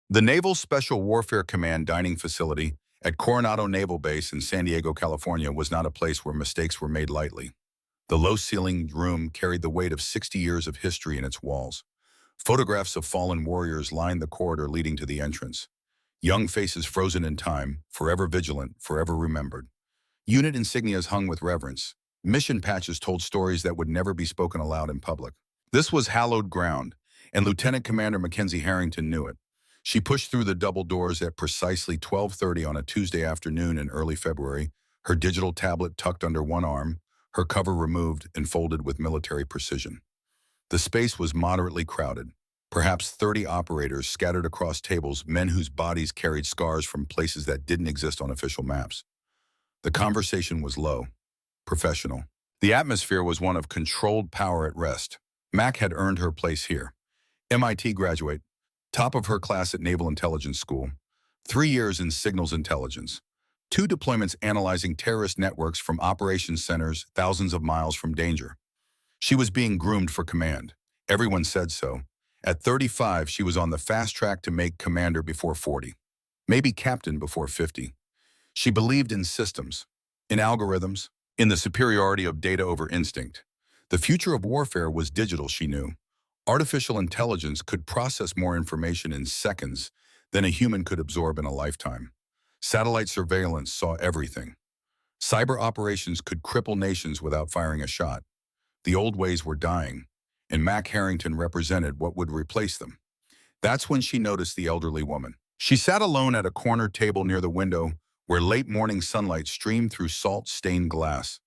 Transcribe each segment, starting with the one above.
The Naval Special Warfare Command dining facility at Coronado Naval Base in San Diego, California was not a place where mistakes were made lightly. The low-ceilinged room carried the weight of 60 years of history in its walls. Photographs of fallen warriors lined the corridor leading to the entrance. Young faces frozen in time, forever vigilant, forever remembered. Unit insignias hung with reverence. Mission patches told stories that would never be spoken aloud in public. This was hallowed ground, and Lieutenant Commander Mackenzie Harrington knew it. She pushed through the double doors at precisely 12:30 on a Tuesday afternoon in early February, her digital tablet tucked under one arm, her cover removed and folded with military precision. The space was moderately crowded. Perhaps 30 operators scattered across tables, men whose bodies carried scars from places that didn't exist on official maps. The conversation was low, professional. The atmosphere was one of controlled power at rest. Mac had earned her place here. MIT graduate, top of her class at Naval Intelligence School, 3 years in signals intelligence, 2 deployments analyzing terrorist networks from operations centers thousands of miles from danger. She was being groomed for command. Everyone said so. At 35, she was on the fast track to make commander before 40, maybe captain before 50. She believed in systems, in algorithms, in the superiority of data over instinct. The future of warfare was digital, she knew. Artificial intelligence could process more information in seconds than a human could absorb in a lifetime. Satellite surveillance saw everything. Cyber operations could cripple nations without firing a shot. The old ways were dying, and Mac Harrington represented what would replace them. That's when she noticed the elderly woman. She sat alone at a corner table near the window where late morning sunlight streamed through salt-stained glass.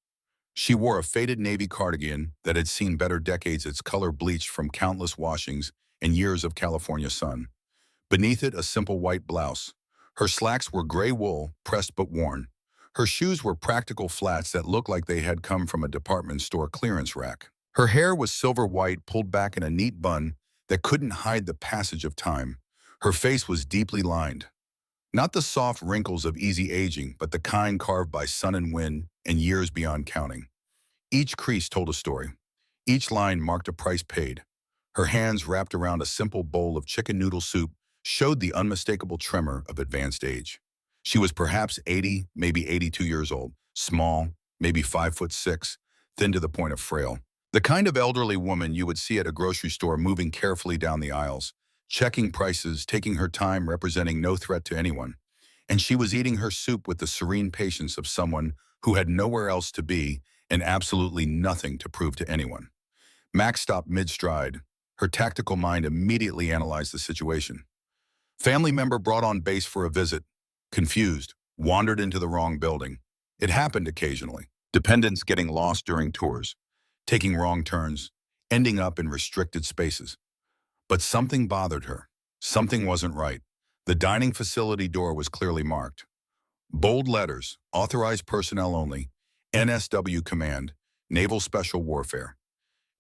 She wore a faded navy cardigan that had seen better decades, its color bleached from countless washings and years of California sun. Beneath it, a simple white blouse. Her slacks were gray wool, pressed but worn. Her shoes were practical flats that looked like they had come from a department store clearance rack. Her hair was silver white, pulled back in a neat bun that couldn't hide the passage of time. Her face was deeply lined. Not the soft wrinkles of easy aging, but the kind carved by sun and wind and years beyond counting. Each crease told a story. Each line marked a price paid. Her hands wrapped around a simple bowl of chicken noodle soup showed the unmistakable tremor of advanced age. She was perhaps 80, maybe 82 years old, small, maybe 5'6", thin to the point of frail. The kind of elderly woman you would see at a grocery store moving carefully down the aisles, checking prices, taking her time, representing no threat to anyone. And she was eating her soup with the serene patience of someone who had nowhere else to be and absolutely nothing to prove to anyone. Max stopped mid-stride. Her tactical mind immediately analyzed the situation. Family member brought on base for a visit, confused, wandered into the wrong building. It happened occasionally. Dependents getting lost during tours, taking wrong turns, ending up in restricted spaces. But something bothered her. Something wasn't right. The dining facility door was clearly marked. Bold letters, authorized personnel only, NSW Command, Naval Special Warfare.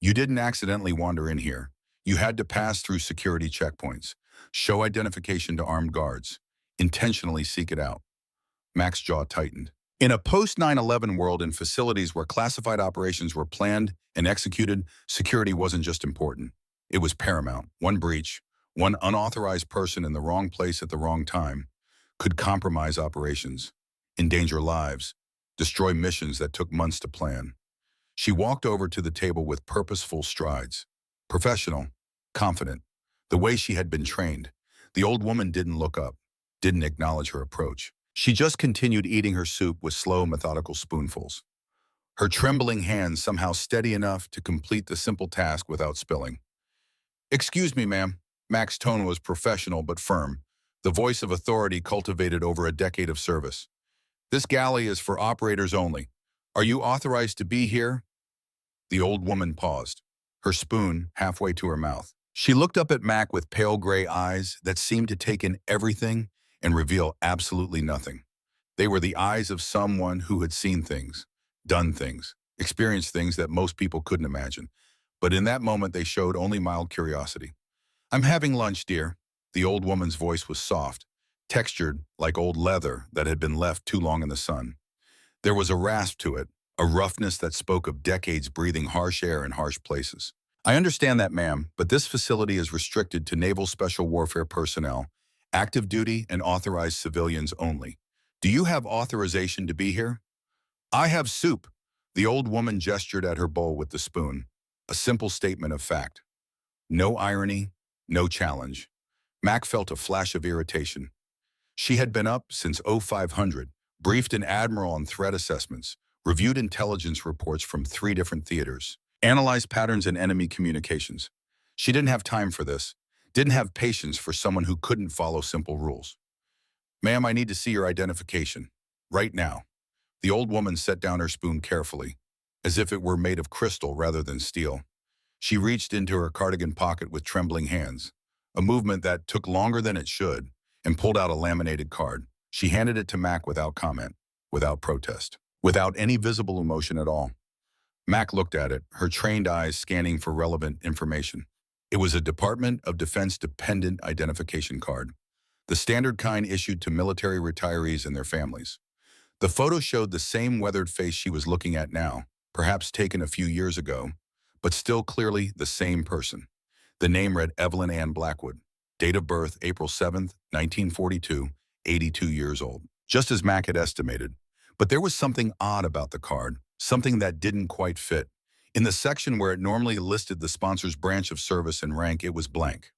You didn't accidentally wander in here. You had to pass through security checkpoints, show identification to armed guards, intentionally seek it out. Mac's jaw tightened. In a post-9/11 world, in facilities where classified operations were planned and executed, security wasn't just important. It was paramount. One breach, one unauthorized person in the wrong place at the wrong time, could compromise operations, endanger lives, destroy missions that took months to plan. She walked over to the table with purposeful strides. Professional, confident, the way she had been trained. The old woman didn't look up, didn't acknowledge her approach. She just continued eating her soup with slow, methodical spoonfuls. Her trembling hands somehow steady enough to complete the simple task without spilling. "Excuse me, ma'am." Mac's tone was professional but firm, the voice of authority cultivated over a decade of service. "This galley is for operators only. Are you authorized to be here?" The old woman paused, her spoon halfway to her mouth. She looked up at Mac with pale gray eyes that seemed to take in everything and reveal absolutely nothing. They were the eyes of someone who had seen things, done things, experienced things that most people couldn't imagine. But in that moment, they showed only mild curiosity. "I'm having lunch, dear." The old woman's voice was soft, textured like old leather that had been left too long in the sun. There was a rasp to it, a roughness that spoke of decades breathing harsh air in harsh places. "I understand that, ma'am, but this facility is restricted to Naval Special Warfare personnel, Active duty and authorized civilians only. Do you have authorization to be here? I have soup. The old woman gestured at her bowl with the spoon. A simple statement of fact. No irony, no challenge. Mac felt a flash of irritation. She had been up since 0500, briefed an admiral on threat assessments, reviewed intelligence reports from 3 different theaters, analyzed patterns in enemy communications. She didn't have time for this, didn't have patience for someone who couldn't follow simple rules. Ma'am, I need to see your identification. Right now. The old woman set down her spoon carefully, as if it were made of crystal rather than steel. She reached into her cardigan pocket with trembling hands, a movement that took longer than it should, and pulled out a laminated card. She handed it to Mac without comment, without protest, without any visible emotion at all. Mac looked at it, her trained eyes scanning for relevant information. It was a Department of Defense dependent identification card, the standard kind issued to military retirees and their families. The photo showed the same weathered face she was looking at now, perhaps taken a few years ago, but still clearly the same person. The name read Evelyn Ann Blackwood. Date of birth, April 7th, 1942, 82 years old. Just as Mac had estimated. But there was something odd about the card, something that didn't quite fit. In the section where it normally listed the sponsor's branch of service and rank, it was blank.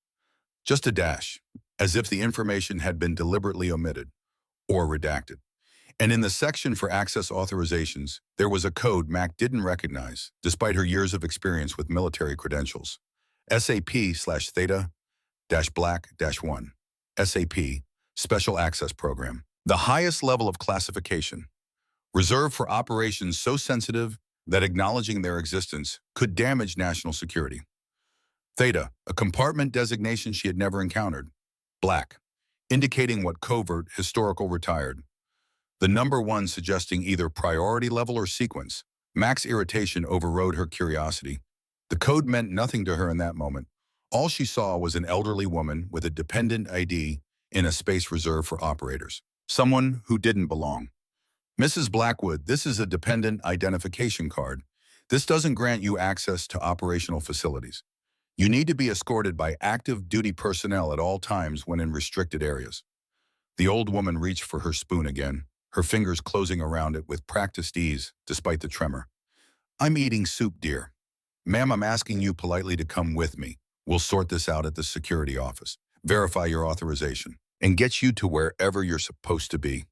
Just a dash, as if the information had been deliberately omitted or redacted. And in the section for access authorizations, there was a code Mac didn't recognize, despite her years of experience with military credentials. SAP/Theta-Black-1. SAP, Special Access Program. The highest level of classification, reserved for operations so sensitive that acknowledging their existence could damage national security. Theta, a compartment designation she had never encountered. Black, indicating what covert, historical retired. The number 1 suggesting either priority level or sequence. Mac's irritation overrode her curiosity. The code meant nothing to her in that moment. All she saw was an elderly woman with a dependent ID in a space reserved for operators. Someone who didn't belong. Mrs. Blackwood, this is a dependent identification card. This doesn't grant you access to operational facilities. You need to be escorted by active duty personnel at all times when in restricted areas. The old woman reached for her spoon again, her fingers closing around it with practiced ease, despite the tremor. I'm eating soup, dear. Ma'am, I'm asking you politely to come with me. We'll sort this out at the security office, verify your authorization, and get you to wherever you're supposed to be.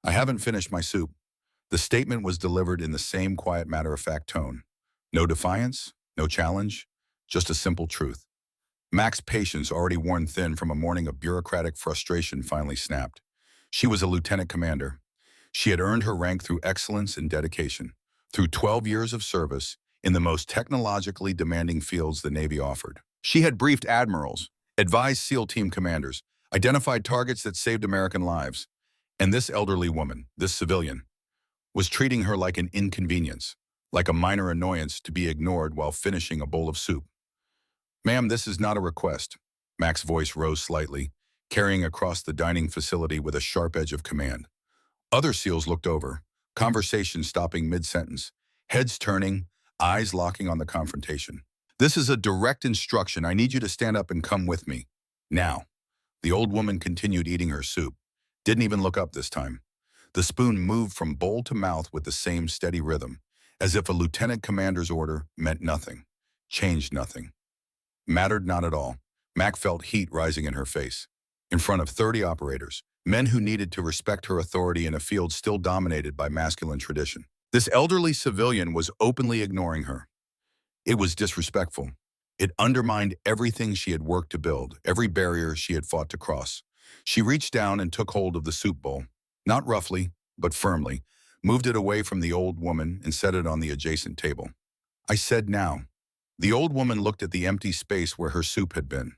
I haven't finished my soup. The statement was delivered in the same quiet, matter-of-fact tone. No defiance, no challenge, just a simple truth. Mac's patience, already worn thin from a morning of bureaucratic frustration, finally snapped. She was a lieutenant commander. She had earned her rank through excellence and dedication, through 12 years of service in the most technologically demanding fields the Navy offered. She had briefed admirals, advised SEAL team commanders, identified targets that saved American lives. And this elderly woman, this civilian, was treating her like an inconvenience, like a minor annoyance to be ignored while finishing a bowl of soup. Ma'am, this is not a request. Mac's voice rose slightly, carrying across the dining facility with a sharp edge of command. Other SEALs looked over, conversation stopping mid-sentence, heads turning, eyes locking on the confrontation. This is a direct instruction. I need you to stand up and come with me. Now. The old woman continued eating her soup, didn't even look up this time. The spoon moved from bowl to mouth with the same steady rhythm, as if a lieutenant commander's order meant nothing, changed nothing, mattered not at all. Mac felt heat rising in her face. In front of 30 operators, men who needed to respect her authority in a field still dominated by masculine tradition. This elderly civilian was openly ignoring her. It was disrespectful. It undermined everything she had worked to build, every barrier she had fought to cross. She reached down and took hold of the soup bowl, not roughly, but firmly, moved it away from the old woman and set it on the adjacent table. I said now. The old woman looked at the empty space where her soup had been,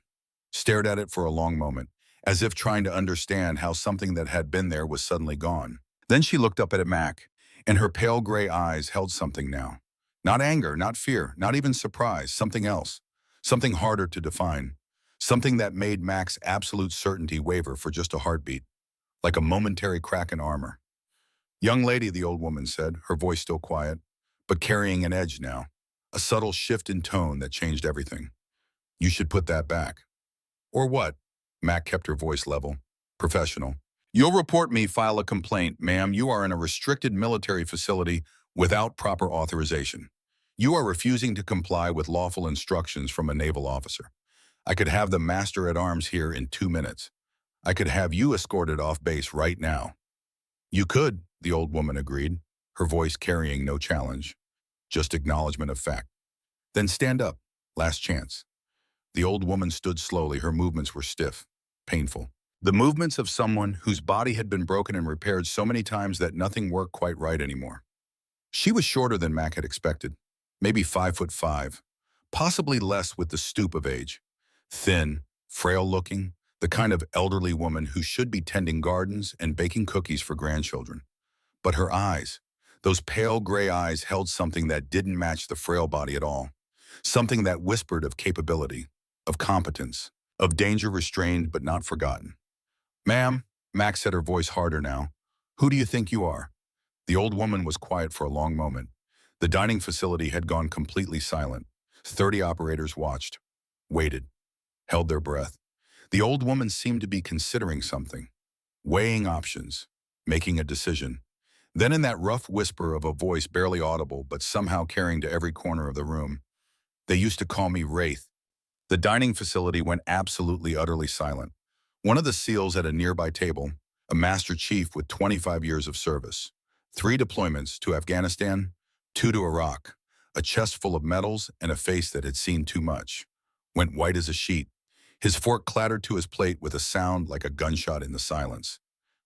stared at it for a long moment, as if trying to understand how something that had been there was suddenly gone. Then she looked up at Mac, and her pale gray eyes held something now. Not anger, not fear, not even surprise, something else. Something harder to define. Something that made Mac's absolute certainty waver for just a heartbeat, like a momentary crack in armor. Young lady, the old woman said, her voice still quiet, but carrying an edge now. A subtle shift in tone that changed everything. You should put that back. Or what? Mac kept her voice level. Professional. You'll report me, file a complaint, ma'am. You are in a restricted military facility without proper authorization. You are refusing to comply with lawful instructions from a naval officer. I could have the master-at-arms here in 2 minutes. I could have you escorted off base right now. You could, the old woman agreed, her voice carrying no challenge, just acknowledgement of fact. Then stand up. Last chance. The old woman stood slowly. Her movements were stiff, painful. The movements of someone whose body had been broken and repaired so many times that nothing worked quite right anymore. She was shorter than Mac had expected, maybe 5'5", possibly less with the stoop of age. Thin, frail-looking, the kind of elderly woman who should be tending gardens and baking cookies for grandchildren. But her eyes, those pale gray eyes, held something that didn't match the frail body at all. Something that whispered of capability, of competence, of danger restrained but not forgotten. Ma'am, Mac said, her voice harder now. Who do you think you are? The old woman was quiet for a long moment. The dining facility had gone completely silent. 30 operators watched, waited, held their breath. The old woman seemed to be considering something, weighing options, making a decision. Then in that rough whisper of a voice barely audible but somehow carrying to every corner of the room, they used to call me Wraith. The dining facility went absolutely, utterly silent. One of the SEALs at a nearby table, a master chief with 25 years of service, 3 deployments to Afghanistan, 2 to Iraq, a chest full of medals and a face that had seen too much, went white as a sheet. His fork clattered to his plate with a sound like a gunshot in the silence.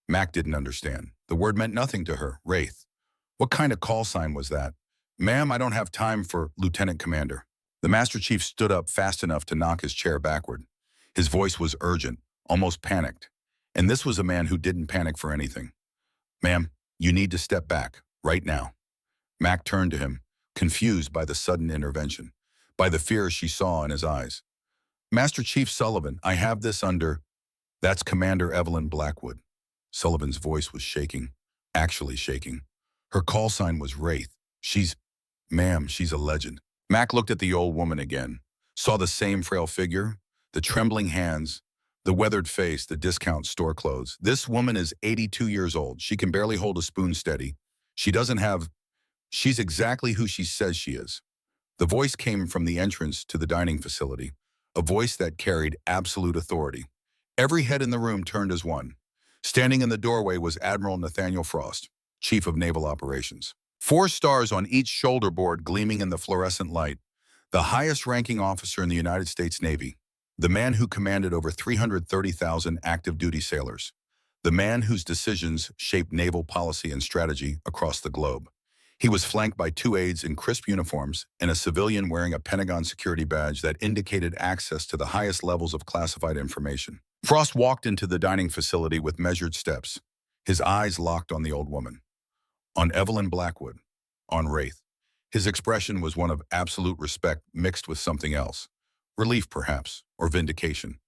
Mac didn't understand. The word meant nothing to her. Wraith. What kind of call sign was that? Ma'am, I don't have time for Lieutenant Commander. The Master Chief stood up fast enough to knock his chair backward. His voice was urgent, almost panicked. And this was a man who didn't panic for anything. Ma'am, you need to step back, right now. Mac turned to him, confused by the sudden intervention, by the fear she saw in his eyes. Master Chief Sullivan, I have this under... That's Commander Evelyn Blackwood. Sullivan's voice was shaking, actually shaking. Her call sign was Wraith. Ma'am, she's a legend. Mac looked at the old woman again, saw the same frail figure, the trembling hands, the weathered face, the discount store clothes. This woman is 82 years old. She can barely hold a spoon steady. She's exactly who she says she is. The voice came from the entrance to the dining facility, a voice that carried absolute authority. Every head in the room turned as one. Standing in the doorway was Admiral Nathaniel Frost, Chief of Naval Operations. 4 stars on each shoulder board gleaming in the fluorescent light. The highest-ranking officer in the United States Navy. The man who commanded over 330,000 active-duty sailors. The man whose decisions shaped naval policy and strategy across the globe. He was flanked by 2 aides in crisp uniforms and a civilian wearing a Pentagon security badge that indicated access to the highest levels of classified information. Frost walked into the dining facility with measured steps, his eyes locked on the old woman, on Evelyn Blackwood, on Wraith. His expression was one of absolute respect mixed with something else, relief perhaps, or vindication.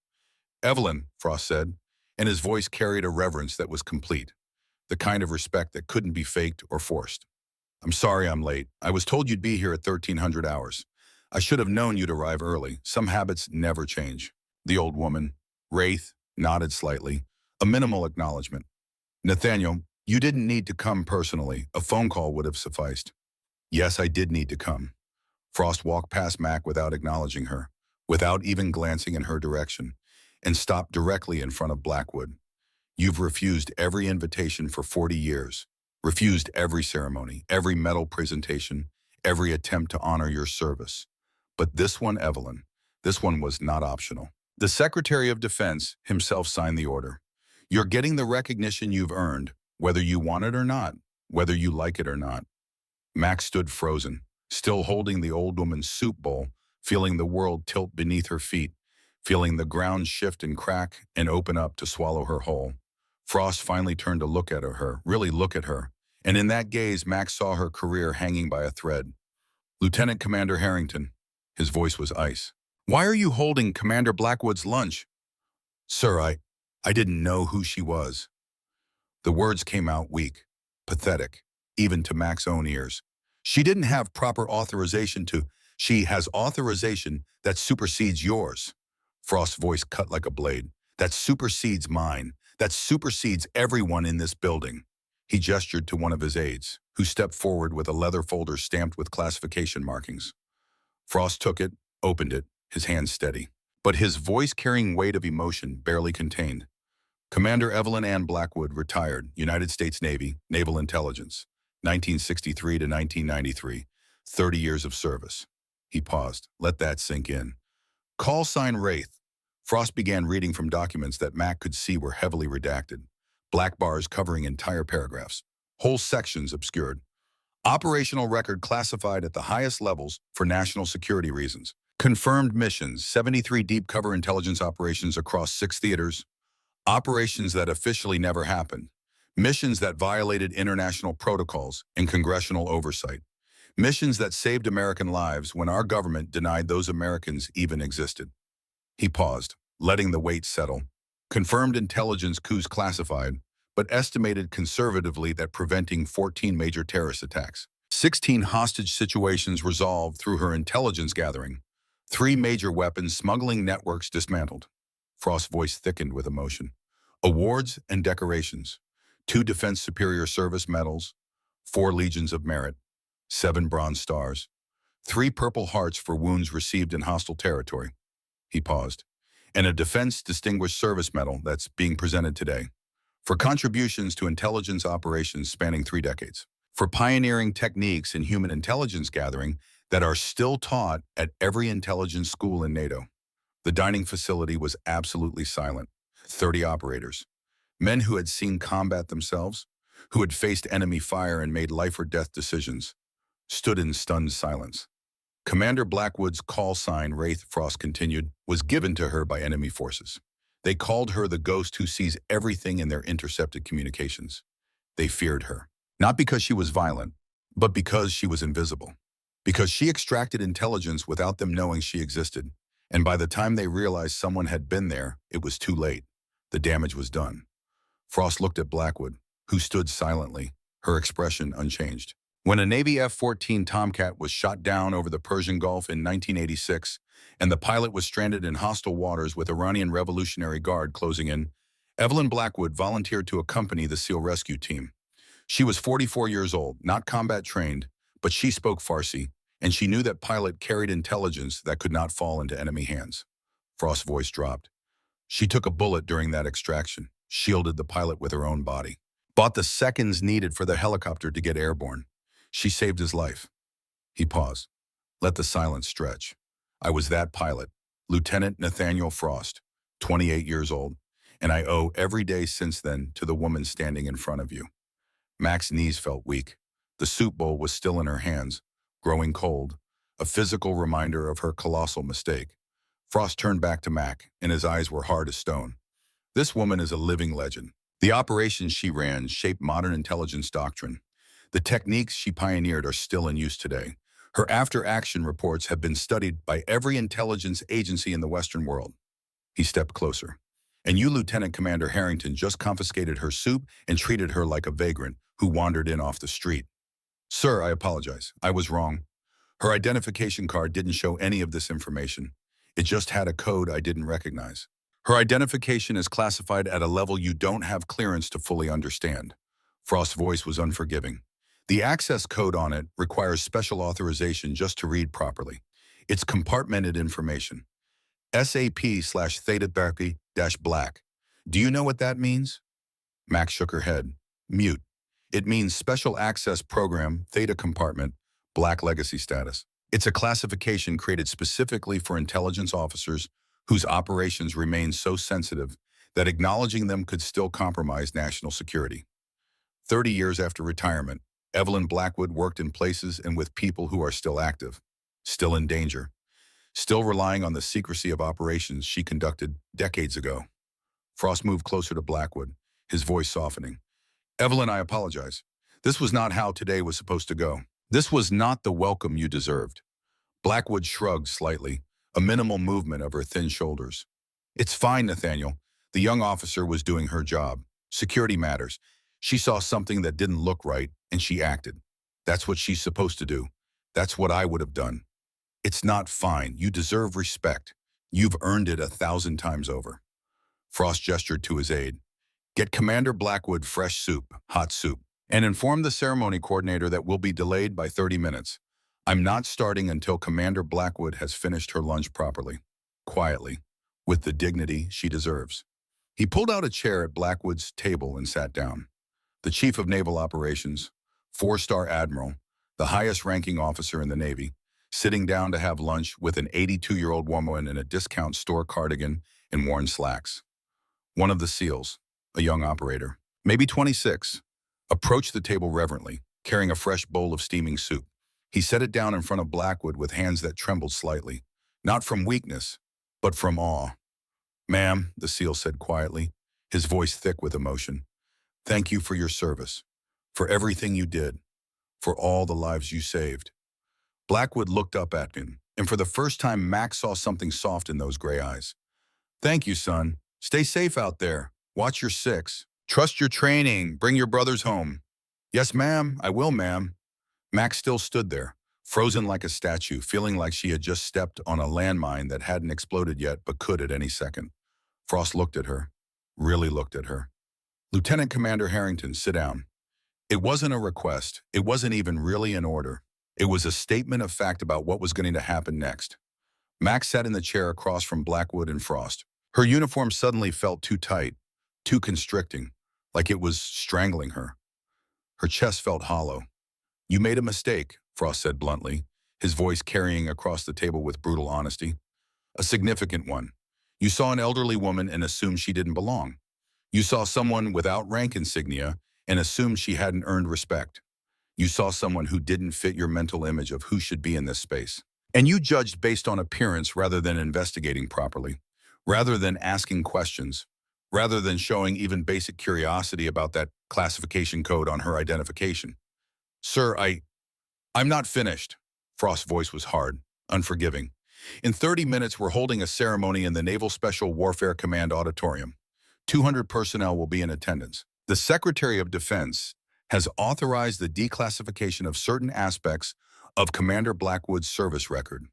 Evelyn, Frost said, and his voice carried a reverence that was complete, the kind of respect that couldn't be faked or forced. I'm sorry I'm late. I was told you'd be here at 1300 hours. I should have known you'd arrive early. Some habits never change. The old woman, Wraith, nodded slightly, a minimal acknowledgement. Nathaniel, you didn't need to come personally. A phone call would have sufficed. Yes, I did need to come. Frost walked past Mac without acknowledging her, without even glancing in her direction, and stopped directly in front of Blackwood. You've refused every invitation for 40 years. Refused every ceremony, every medal presentation, every attempt to honor your service. But this one, Evelyn, this one was not optional. The Secretary of Defense himself signed the order. You're getting the recognition you've earned, whether you want it or not, whether you like it or not. Max stood frozen, still holding the old woman's soup bowl, feeling the world tilt beneath her feet, feeling the ground shift and crack and open up to swallow her whole. Frost finally turned to look at her, really look at her, and in that gaze, Max saw her career hanging by a thread. Lieutenant Commander Harrington, his voice was ice. Why are you holding Commander Blackwood's lunch? Sir, I didn't know who she was. The words came out weak, pathetic, even to Mac's own ears. She didn't have proper authorization to. She has authorization that supersedes yours. Frost's voice cut like a blade. That supersedes mine. That supersedes everyone in this building. He gestured to one of his aides, who stepped forward with a leather folder stamped with classification markings. Frost took it, opened it, his hands steady, but his voice carrying weight of emotion barely contained. Commander Evelyn Ann Blackwood, retired, United States Navy, Naval Intelligence, 1963 to 1993, 30 years of service. He paused. Let that sink in. Call sign Wraith. Frost began reading from documents that Mac could see were heavily redacted. Black bars covering entire paragraphs. Whole sections obscured. Operational record classified at the highest levels for national security reasons. Confirmed missions, 73 deep cover intelligence operations across 6 theaters. Operations that officially never happened. Missions that violated international protocols and congressional oversight. Missions that saved American lives when our government denied those Americans even existed. He paused, letting the weight settle. Confirmed intelligence coups classified, but estimated conservatively that preventing 14 major terrorist attacks. 16 hostage situations resolved through her intelligence gathering. 3 major weapons smuggling networks dismantled. Frost's voice thickened with emotion. Awards and decorations. 2 Defense Superior Service Medals. 4 Legions of Merit. 7 Bronze Stars. 3 Purple Hearts for wounds received in hostile territory. He paused. And a Defense Distinguished Service Medal that's being presented today. For contributions to intelligence operations spanning 3 decades. For pioneering techniques in human intelligence gathering that are still taught at every intelligence school in NATO. The dining facility was absolutely silent. 30 operators. Men who had seen combat themselves, who had faced enemy fire and made life or death decisions, stood in stunned silence. Commander Blackwood's call sign, Wraith, Frost continued, was given to her by enemy forces. They called her the ghost who sees everything in their intercepted communications. They feared her, not because she was violent, but because she was invisible. Because she extracted intelligence without them knowing she existed. And by the time they realized someone had been there, it was too late. The damage was done. Frost looked at Blackwood, who stood silently, her expression unchanged. When a Navy F-14 Tomcat was shot down over the Persian Gulf in 1986, and the pilot was stranded in hostile waters with Iranian Revolutionary Guard closing in, Evelyn Blackwood volunteered to accompany the SEAL rescue team. She was 44 years old, not combat trained, but she spoke Farsi, and she knew that pilot carried intelligence that could not fall into enemy hands. Frost's voice dropped. She took a bullet during that extraction, shielded the pilot with her own body, bought the seconds needed for the helicopter to get airborne. She saved his life. He paused. Let the silence stretch. I was that pilot, Lieutenant Nathaniel Frost, 28 years old, and I owe every day since then to the woman standing in front of you. Mac's knees felt weak. The soup bowl was still in her hands, growing cold, a physical reminder of her colossal mistake. Frost turned back to Mac, and his eyes were hard as stone. This woman is a living legend. The operations she ran shaped modern intelligence doctrine. The techniques she pioneered are still in use today. Her after-action reports have been studied by every intelligence agency in the Western world. He stepped closer. And you, Lieutenant Commander Harrington, just confiscated her soup and treated her like a vagrant who wandered in off the street. Sir, I apologize. I was wrong. Her identification card didn't show any of this information. It just had a code I didn't recognize. Her identification is classified at a level you don't have clearance to fully understand. Frost's voice was unforgiving. The access code on it requires special authorization just to read properly. It's compartmented information. SAP/Theta-Black. Do you know what that means? Max shook her head. Mute. It means Special Access Program, Theta Compartment, Black Legacy Status. It's a classification created specifically for intelligence officers whose operations remain so sensitive that acknowledging them could still compromise national security. 30 years after retirement, Evelyn Blackwood worked in places and with people who are still active, still in danger, still relying on the secrecy of operations she conducted decades ago. Frost moved closer to Blackwood, his voice softening. Evelyn, I apologize. This was not how today was supposed to go. This was not the welcome you deserved. Blackwood shrugged slightly, a minimal movement of her thin shoulders. It's fine, Nathaniel. The young officer was doing her job. Security matters. She saw something that didn't look right, and she acted. That's what she's supposed to do. That's what I would have done. It's not fine. You deserve respect. You've earned it 1,000 times over. Frost gestured to his aide. Get Commander Blackwood fresh soup, hot soup, and inform the ceremony coordinator that we'll be delayed by 30 minutes. I'm not starting until Commander Blackwood has finished her lunch properly, quietly, with the dignity she deserves. He pulled out a chair at Blackwood's table and sat down. The Chief of Naval Operations, four-star Admiral, the highest-ranking officer in the Navy, sitting down to have lunch with an 82-year-old woman in a discount store cardigan and worn slacks. One of the SEALs, a young operator, maybe 26, approached the table reverently, carrying a fresh bowl of steaming soup. He set it down in front of Blackwood with hands that trembled slightly, not from weakness, but from awe. Ma'am, the SEAL said quietly, his voice thick with emotion. Thank you for your service, for everything you did, for all the lives you saved. Blackwood looked up at him, and for the first time Max saw something soft in those gray eyes. Thank you, son. Stay safe out there. Watch your six. Trust your training. Bring your brothers home. Yes, ma'am. I will, ma'am. Max still stood there, frozen like a statue, feeling like she had just stepped on a landmine that hadn't exploded yet but could at any second. Frost looked at her, really looked at her. Lieutenant Commander Harrington, sit down. It wasn't a request. It wasn't even really an order. It was a statement of fact about what was going to happen next. Max sat in the chair across from Blackwood and Frost. Her uniform suddenly felt too tight, too constricting, like it was strangling her. Her chest felt hollow. You made a mistake, Frost said bluntly, his voice carrying across the table with brutal honesty. A significant one. You saw an elderly woman and assumed she didn't belong. You saw someone without rank insignia and assumed she hadn't earned respect. You saw someone who didn't fit your mental image of who should be in this space. And you judged based on appearance rather than investigating properly, rather than asking questions, rather than showing even basic curiosity about that classification code on her identification. Sir, I'm not finished. Frost's voice was hard, unforgiving. In 30 minutes, we're holding a ceremony in the Naval Special Warfare Command Auditorium. 200 personnel will be in attendance. The Secretary of Defense has authorized the declassification of certain aspects of Commander Blackwood's service record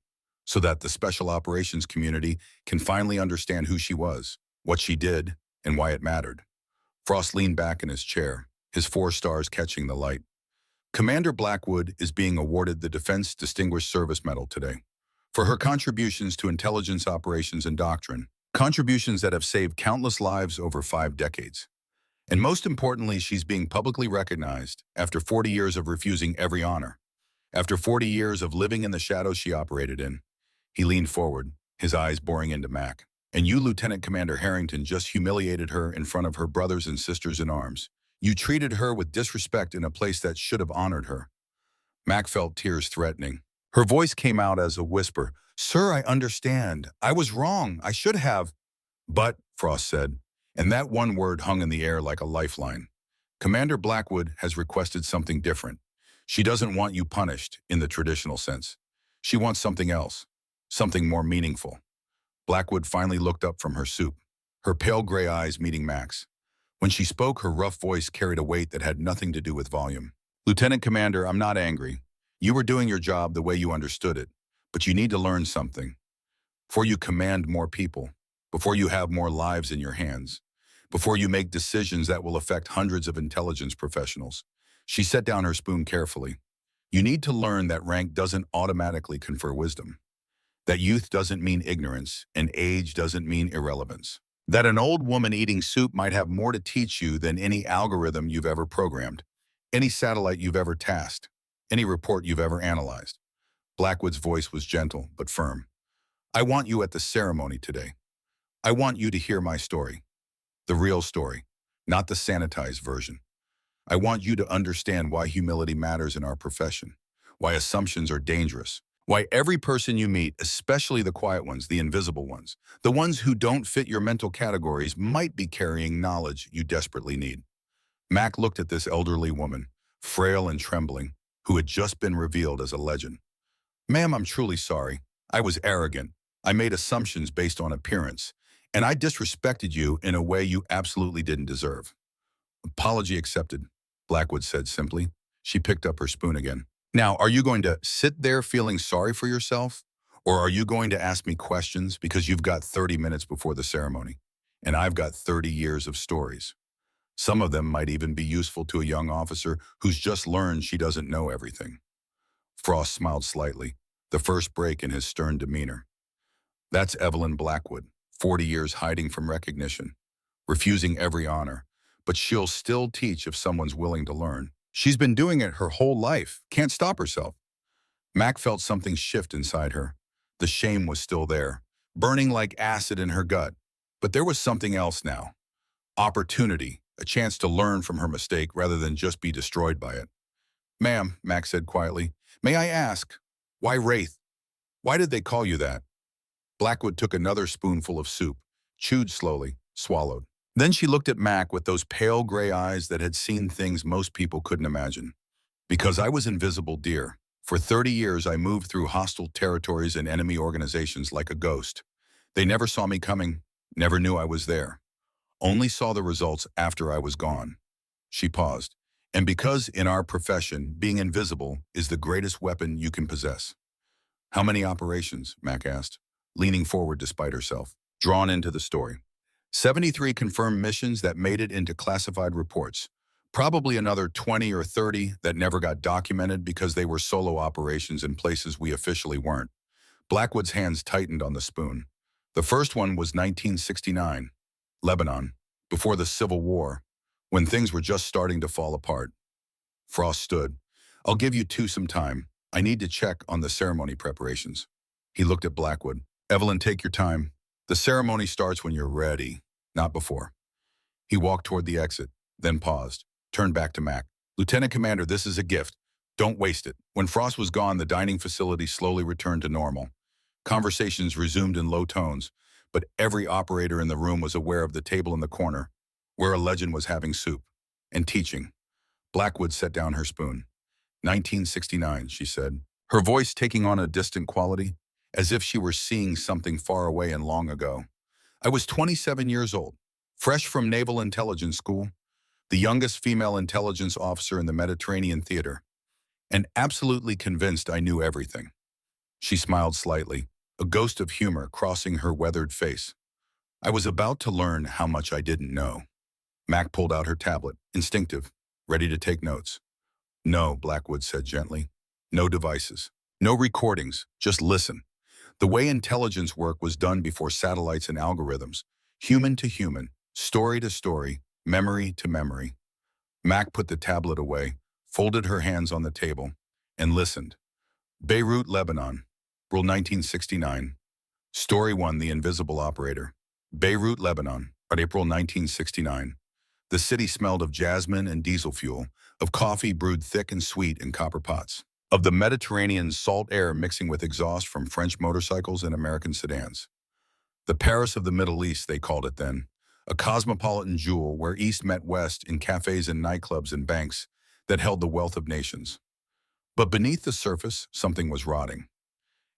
so that the special operations community can finally understand who she was, what she did, and why it mattered. Frost leaned back in his chair, his 4 stars catching the light. Commander Blackwood is being awarded the Defense Distinguished Service Medal today for her contributions to intelligence operations and doctrine, contributions that have saved countless lives over 5 decades. And most importantly, she's being publicly recognized after 40 years of refusing every honor, after 40 years of living in the shadows she operated in. He leaned forward, his eyes boring into Mac. And you, Lieutenant Commander Harrington, just humiliated her in front of her brothers and sisters in arms. You treated her with disrespect in a place that should have honored her. Mac felt tears threatening. Her voice came out as a whisper. Sir, I understand. I was wrong. I should have. But, Frost said, and that one word hung in the air like a lifeline. Commander Blackwood has requested something different. She doesn't want you punished in the traditional sense. She wants something else, something more meaningful. Blackwood finally looked up from her soup, her pale gray eyes meeting Mac's. When she spoke, her rough voice carried a weight that had nothing to do with volume. Lieutenant Commander, I'm not angry. You were doing your job the way you understood it, but you need to learn something. Before you command more people, before you have more lives in your hands, before you make decisions that will affect hundreds of intelligence professionals. She set down her spoon carefully. You need to learn that rank doesn't automatically confer wisdom, that youth doesn't mean ignorance, and age doesn't mean irrelevance, that an old woman eating soup might have more to teach you than any algorithm you've ever programmed, any satellite you've ever tasked, any report you've ever analyzed. Blackwood's voice was gentle but firm. I want you at the ceremony today. I want you to hear my story. The real story, not the sanitized version. I want you to understand why humility matters in our profession, why assumptions are dangerous, why every person you meet, especially the quiet ones, the invisible ones, the ones who don't fit your mental categories, might be carrying knowledge you desperately need. Mac looked at this elderly woman, frail and trembling, who had just been revealed as a legend. Ma'am, I'm truly sorry. I was arrogant. I made assumptions based on appearance, and I disrespected you in a way you absolutely didn't deserve. Apology accepted, Blackwood said simply. She picked up her spoon again. Now, are you going to sit there feeling sorry for yourself, or are you going to ask me questions because you've got 30 minutes before the ceremony? And I've got 30 years of stories. Some of them might even be useful to a young officer who's just learned she doesn't know everything. Frost smiled slightly, the first break in his stern demeanor. That's Evelyn Blackwood, 40 years hiding from recognition, refusing every honor, but she'll still teach if someone's willing to learn. She's been doing it her whole life, can't stop herself. Mac felt something shift inside her. The shame was still there, burning like acid in her gut. But there was something else now. Opportunity, a chance to learn from her mistake rather than just be destroyed by it. Ma'am, Mac said quietly, may I ask, why Wraith? Why did they call you that? Blackwood took another spoonful of soup, chewed slowly, swallowed. Then she looked at Mac with those pale gray eyes that had seen things most people couldn't imagine. Because I was invisible, dear. For 30 years, I moved through hostile territories and enemy organizations like a ghost. They never saw me coming, never knew I was there. Only saw the results after I was gone. She paused. And because in our profession, being invisible is the greatest weapon you can possess. How many operations? Mac asked, leaning forward despite herself, drawn into the story. 73 confirmed missions that made it into classified reports. Probably another 20 or 30 that never got documented because they were solo operations in places we officially weren't. Blackwood's hands tightened on the spoon. The first one was 1969, Lebanon, before the Civil War, when things were just starting to fall apart. Frost stood. I'll give you two some time. I need to check on the ceremony preparations. He looked at Blackwood. Evelyn, take your time. The ceremony starts when you're ready, not before. He walked toward the exit, then paused, turned back to Mac. Lieutenant Commander, this is a gift. Don't waste it. When Frost was gone, the dining facility slowly returned to normal. Conversations resumed in low tones, but every operator in the room was aware of the table in the corner, where a legend was having soup and teaching. Blackwood set down her spoon. 1969, she said, her voice taking on a distant quality, as if she were seeing something far away and long ago. I was 27 years old, fresh from Naval Intelligence School, the youngest female intelligence officer in the Mediterranean theater, and absolutely convinced I knew everything. She smiled slightly, a ghost of humor crossing her weathered face. I was about to learn how much I didn't know. Mac pulled out her tablet, instinctive, ready to take notes. No, Blackwood said gently. No devices. No recordings. Just listen. The way intelligence work was done before satellites and algorithms. Human to human. Story to story. Memory to memory. Mac put the tablet away, folded her hands on the table, and listened. Beirut, Lebanon. April 1969. Story 1, The Invisible Operator. Beirut, Lebanon. April 1969. The city smelled of jasmine and diesel fuel, of coffee brewed thick and sweet in copper pots, of the Mediterranean salt air mixing with exhaust from French motorcycles and American sedans. The Paris of the Middle East, they called it then, a cosmopolitan jewel where East met West in cafes and nightclubs and banks that held the wealth of nations. But beneath the surface, something was rotting.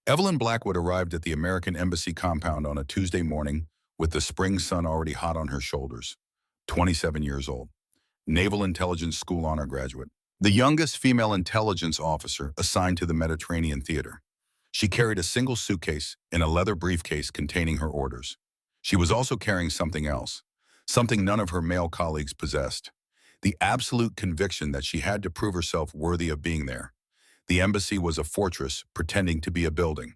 Evelyn Blackwood arrived at the American Embassy compound on a Tuesday morning with the spring sun already hot on her shoulders. 27 years old, Naval Intelligence School honor graduate, the youngest female intelligence officer assigned to the Mediterranean theater. She carried a single suitcase and a leather briefcase containing her orders. She was also carrying something else, something none of her male colleagues possessed. The absolute conviction that she had to prove herself worthy of being there. The embassy was a fortress pretending to be a building.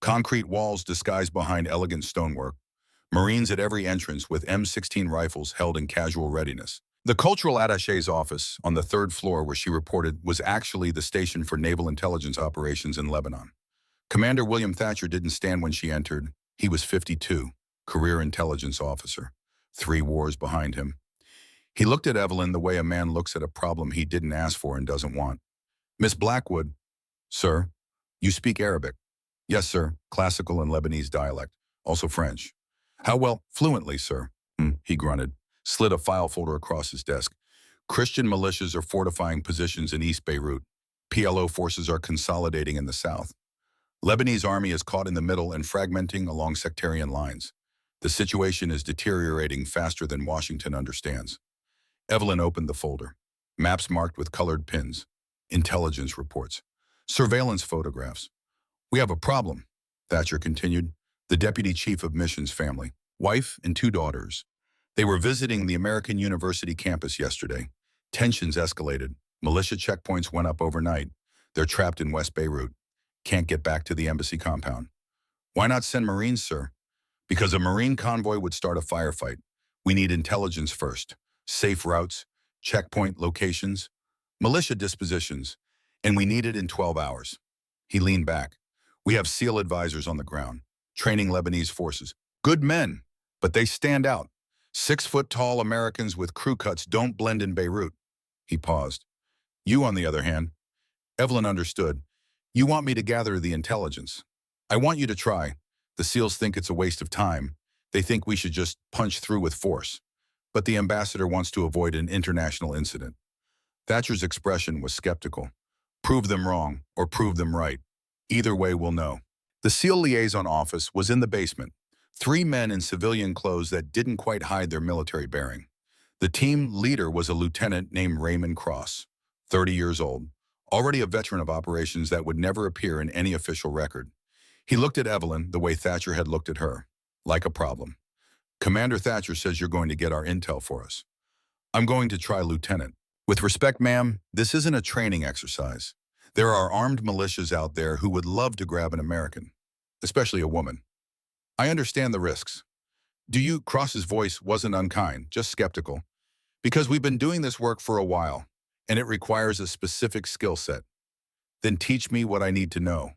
Concrete walls disguised behind elegant stonework. Marines at every entrance with M16 rifles held in casual readiness. The cultural attaché's office on the third floor where she reported was actually the station for naval intelligence operations in Lebanon. Commander William Thatcher didn't stand when she entered. He was 52, career intelligence officer, 3 wars behind him. He looked at Evelyn the way a man looks at a problem he didn't ask for and doesn't want. Miss Blackwood, sir, you speak Arabic. Yes, sir, classical and Lebanese dialect, also French. How well? Fluently, sir. He grunted, slid a file folder across his desk. Christian militias are fortifying positions in East Beirut. PLO forces are consolidating in the south. Lebanese army is caught in the middle and fragmenting along sectarian lines. The situation is deteriorating faster than Washington understands. Evelyn opened the folder. Maps marked with colored pins. Intelligence reports. Surveillance photographs. We have a problem, Thatcher continued. The deputy chief of missions family. wife, and 2 daughters. They were visiting the American University campus yesterday. Tensions escalated. Militia checkpoints went up overnight. They're trapped in West Beirut. Can't get back to the embassy compound. Why not send Marines, sir? Because a Marine convoy would start a firefight. We need intelligence first. Safe routes, checkpoint locations, militia dispositions, and we need it in 12 hours. He leaned back. We have SEAL advisors on the ground, training Lebanese forces. Good men, but they stand out. 6-foot-tall Americans with crew cuts don't blend in Beirut. He paused. You, on the other hand, Evelyn understood. You want me to gather the intelligence. I want you to try. The SEALs think it's a waste of time. They think we should just punch through with force. But the ambassador wants to avoid an international incident. Thatcher's expression was skeptical. Prove them wrong or prove them right. Either way, we'll know. The SEAL liaison office was in the basement. 3 men in civilian clothes that didn't quite hide their military bearing. The team leader was a lieutenant named Raymond Cross, 30 years old, already a veteran of operations that would never appear in any official record. He looked at Evelyn the way Thatcher had looked at her, like a problem. Commander Thatcher says you're going to get our intel for us. I'm going to try, Lieutenant. With respect, ma'am, this isn't a training exercise. There are armed militias out there who would love to grab an American, especially a woman. I understand the risks. Do you? Cross's voice wasn't unkind, just skeptical. Because we've been doing this work for a while, and it requires a specific skill set. Then teach me what I need to know.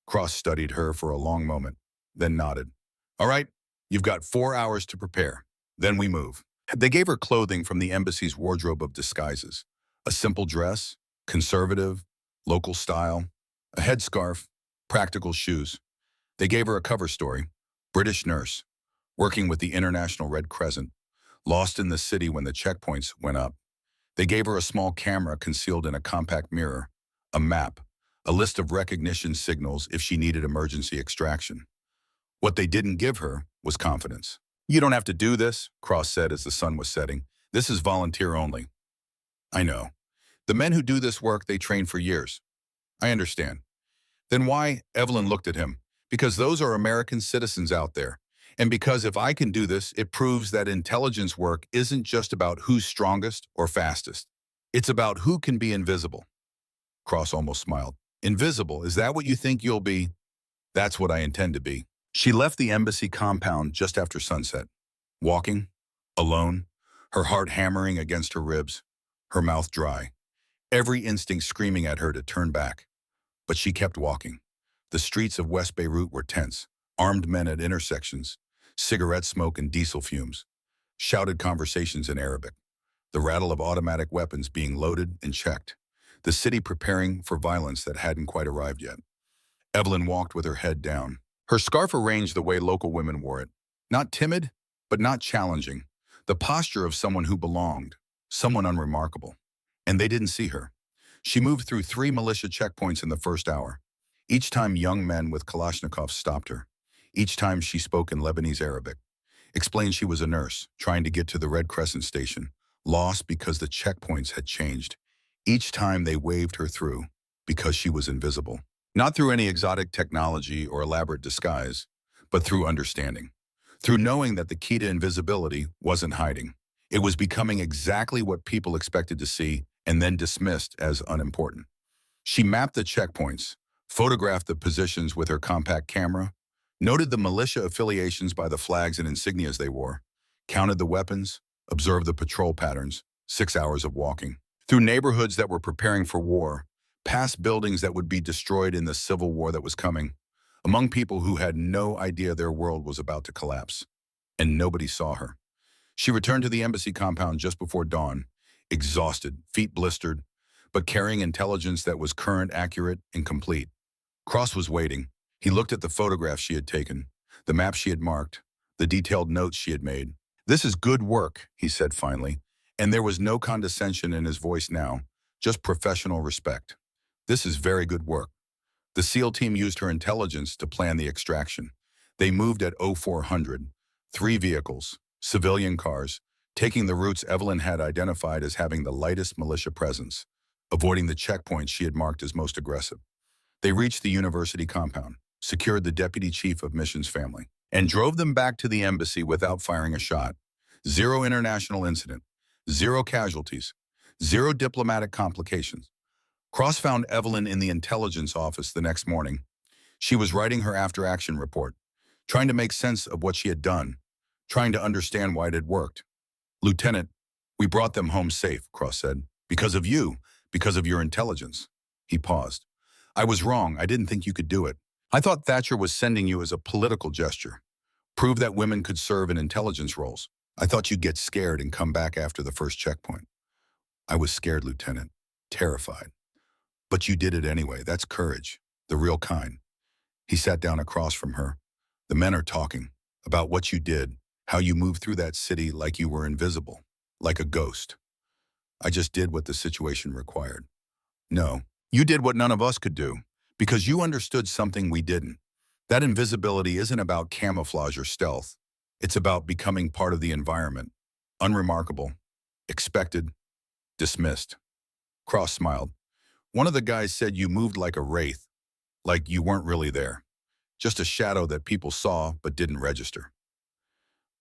Cross studied her for a long moment, then nodded. All right, you've got 4 hours to prepare. Then we move. They gave her clothing from the embassy's wardrobe of disguises. A simple dress, conservative, local style, a headscarf, practical shoes. They gave her a cover story, British nurse, working with the International Red Crescent, lost in the city when the checkpoints went up. They gave her a small camera concealed in a compact mirror, a map, a list of recognition signals if she needed emergency extraction. What they didn't give her was confidence. You don't have to do this, Cross said as the sun was setting. This is volunteer only. I know. The men who do this work, they train for years. I understand. Then why? Evelyn looked at him. Because those are American citizens out there. And because if I can do this, it proves that intelligence work isn't just about who's strongest or fastest. It's about who can be invisible. Cross almost smiled. Invisible, is that what you think you'll be? That's what I intend to be. She left the embassy compound just after sunset, walking, alone, her heart hammering against her ribs, her mouth dry, every instinct screaming at her to turn back. But she kept walking. The streets of West Beirut were tense, armed men at intersections, cigarette smoke and diesel fumes, shouted conversations in Arabic, the rattle of automatic weapons being loaded and checked, the city preparing for violence that hadn't quite arrived yet. Evelyn walked with her head down. Her scarf arranged the way local women wore it. Not timid, but not challenging. The posture of someone who belonged, someone unremarkable. And they didn't see her. She moved through 3 militia checkpoints in the first hour. Each time young men with Kalashnikovs stopped her. Each time she spoke in Lebanese Arabic. Explained she was a nurse, trying to get to the Red Crescent station. Lost because the checkpoints had changed. Each time they waved her through, because she was invisible. Not through any exotic technology or elaborate disguise, but through understanding. Through knowing that the key to invisibility wasn't hiding. It was becoming exactly what people expected to see and then dismissed as unimportant. She mapped the checkpoints, photographed the positions with her compact camera, noted the militia affiliations by the flags and insignias they wore, counted the weapons, observed the patrol patterns, 6 hours of walking. Through neighborhoods that were preparing for war, past buildings that would be destroyed in the civil war that was coming, among people who had no idea their world was about to collapse. And nobody saw her. She returned to the embassy compound just before dawn, exhausted, feet blistered, but carrying intelligence that was current, accurate, and complete. Cross was waiting. He looked at the photographs she had taken, the maps she had marked, the detailed notes she had made. This is good work, he said finally, and there was no condescension in his voice now, just professional respect. This is very good work. The SEAL team used her intelligence to plan the extraction. They moved at 0400, 3 vehicles, civilian cars, taking the routes Evelyn had identified as having the lightest militia presence, avoiding the checkpoints she had marked as most aggressive. They reached the university compound, secured the deputy chief of missions family. and drove them back to the embassy without firing a shot. Zero international incident, zero casualties, zero diplomatic complications. Cross found Evelyn in the intelligence office the next morning. She was writing her after-action report, trying to make sense of what she had done, trying to understand why it had worked. "Lieutenant, we brought them home safe," Cross said. "Because of you, because of your intelligence." He paused. "I was wrong. I didn't think you could do it. I thought Thatcher was sending you as a political gesture. Prove that women could serve in intelligence roles. I thought you'd get scared and come back after the first checkpoint." "I was scared, Lieutenant. Terrified. But you did it anyway. That's courage. The real kind." He sat down across from her. "The men are talking about what you did, how you moved through that city like you were invisible, like a ghost. I just did what the situation required." "No, you did what none of us could do, because you understood something we didn't. That invisibility isn't about camouflage or stealth. It's about becoming part of the environment. Unremarkable, expected, dismissed." Cross smiled. "One of the guys said you moved like a wraith, like you weren't really there. Just a shadow that people saw but didn't register."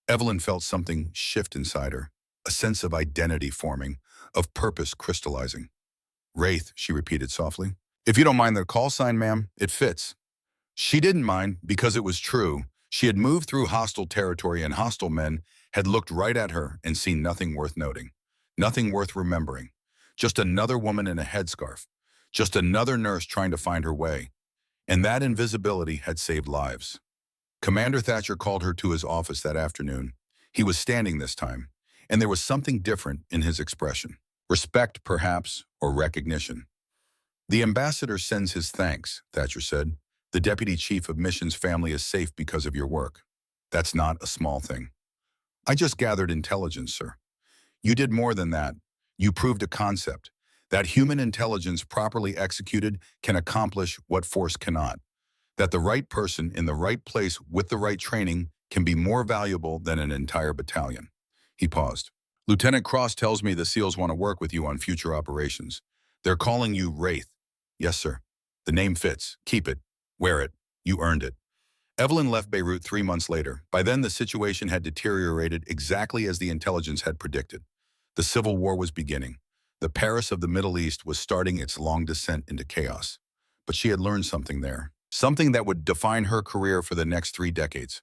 Evelyn felt something shift inside her, a sense of identity forming, of purpose crystallizing. "Wraith," she repeated softly. "If you don't mind the call sign, ma'am, it fits." She didn't mind because it was true. She had moved through hostile territory and hostile men had looked right at her and seen nothing worth noting, nothing worth remembering. Just another woman in a headscarf, just another nurse trying to find her way. And that invisibility had saved lives. Commander Thatcher called her to his office that afternoon. He was standing this time, and there was something different in his expression. Respect, perhaps, or recognition. "The ambassador sends his thanks," Thatcher said. "The deputy chief of mission's family is safe because of your work. That's not a small thing." "I just gathered intelligence, sir." "You did more than that. You proved a concept, that human intelligence properly executed can accomplish what force cannot. That the right person in the right place with the right training can be more valuable than an entire battalion." He paused. "Lieutenant Cross tells me the SEALs want to work with you on future operations. They're calling you Wraith." "Yes, sir. The name fits. Keep it. Wear it. You earned it." Evelyn left Beirut 3 months later. By then, the situation had deteriorated exactly as the intelligence had predicted. The Civil War was beginning. The Paris of the Middle East was starting its long descent into chaos. But she had learned something there, something that would define her career for the next 3 decades.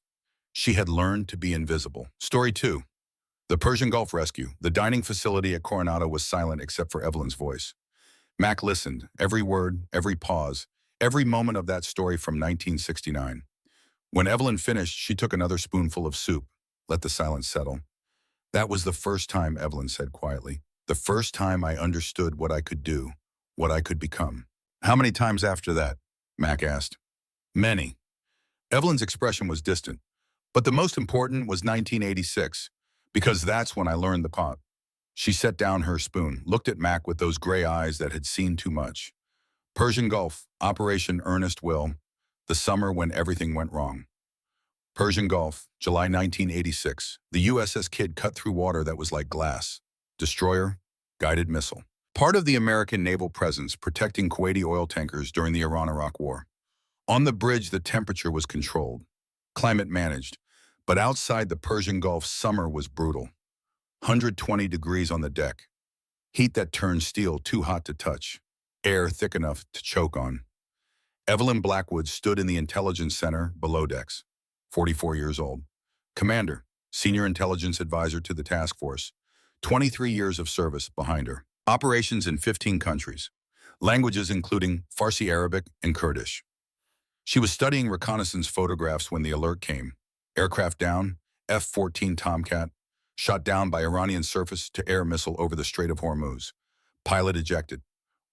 She had learned to be invisible. Story 2. The Persian Gulf Rescue. The dining facility at Coronado was silent except for Evelyn's voice. Mac listened, every word, every pause, every moment of that story from 1969. When Evelyn finished, she took another spoonful of soup, let the silence settle. "That was the first time," Evelyn said quietly. "The first time I understood what I could do, what I could become." "How many times after that?" Mac asked. "Many." Evelyn's expression was distant. "But the most important was 1986, because that's when I learned the pot." She set down her spoon, looked at Mac with those gray eyes that had seen too much. "Persian Gulf, Operation Earnest Will, the summer when everything went wrong." Persian Gulf, July 1986. The USS Kidd cut through water that was like glass. Destroyer, guided missile. Part of the American naval presence protecting Kuwaiti oil tankers during the Iran-Iraq War. On the bridge, the temperature was controlled, climate managed, but outside the Persian Gulf, summer was brutal. 120 degrees on the deck. Heat that turned steel too hot to touch. Air thick enough to choke on. Evelyn Blackwood stood in the intelligence center below decks, 44 years old. Commander, senior intelligence advisor to the task force, 23 years of service behind her. Operations in 15 countries. Languages including Farsi, Arabic, and Kurdish. She was studying reconnaissance photographs when the alert came. Aircraft down, F-14 Tomcat, shot down by Iranian surface-to-air missile over the Strait of Hormuz. Pilot ejected.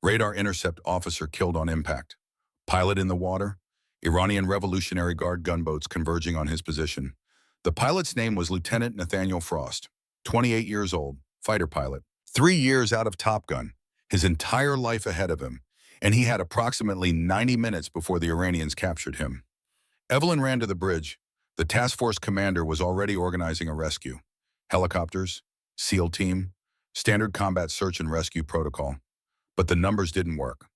Radar intercept officer killed on impact. Pilot in the water. Iranian Revolutionary Guard gunboats converging on his position. The pilot's name was Lieutenant Nathaniel Frost, 28 years old, fighter pilot. 3 years out of Top Gun, his entire life ahead of him, and he had approximately 90 minutes before the Iranians captured him. Evelyn ran to the bridge. The task force commander was already organizing a rescue. Helicopters, SEAL team, standard combat search and rescue protocol. But the numbers didn't work.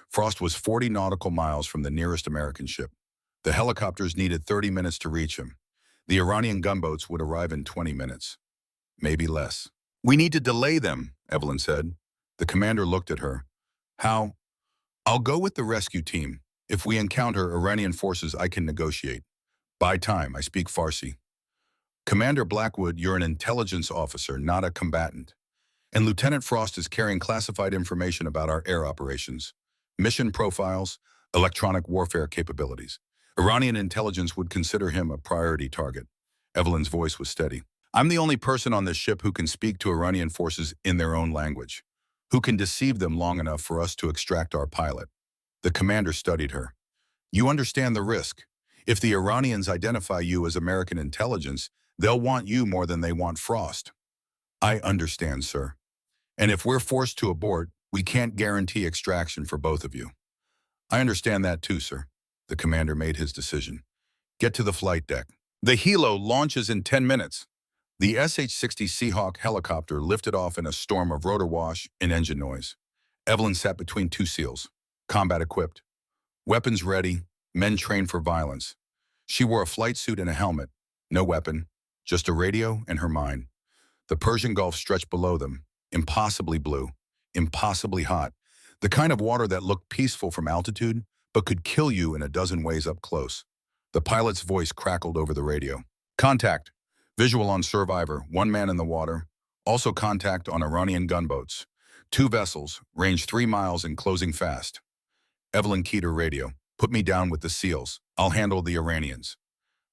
Frost was 40 nautical miles from the nearest American ship. The helicopters needed 30 minutes to reach him. The Iranian gunboats would arrive in 20 minutes, maybe less. We need to delay them, Evelyn said. The commander looked at her. How? I'll go with the rescue team. If we encounter Iranian forces, I can negotiate. Buy time, I speak Farsi. Commander Blackwood, you're an intelligence officer, not a combatant. And Lieutenant Frost is carrying classified information about our air operations, mission profiles, electronic warfare capabilities. Iranian intelligence would consider him a priority target. Evelyn's voice was steady. I'm the only person on this ship who can speak to Iranian forces in their own language, who can deceive them long enough for us to extract our pilot. The commander studied her. You understand the risk. If the Iranians identify you as American intelligence, they'll want you more than they want Frost. I understand, sir. And if we're forced to abort, we can't guarantee extraction for both of you. I understand that too, sir. The commander made his decision. Get to the flight deck. The helo launches in 10 minutes. The SH-60 Seahawk helicopter lifted off in a storm of rotor wash and engine noise. Evelyn sat between two SEALs, combat equipped. Weapons ready, men trained for violence. She wore a flight suit and a helmet. No weapon, just a radio and her mind. The Persian Gulf stretched below them, impossibly blue, impossibly hot. The kind of water that looked peaceful from altitude, but could kill you in a dozen ways up close. The pilot's voice crackled over the radio. Contact. Visual on Survivor, 1 man in the water. Also contact on Iranian gunboats. 2 vessels, range 3 miles and closing fast. Evelyn keyed her radio. Put me down with the SEALs. I'll handle the Iranians.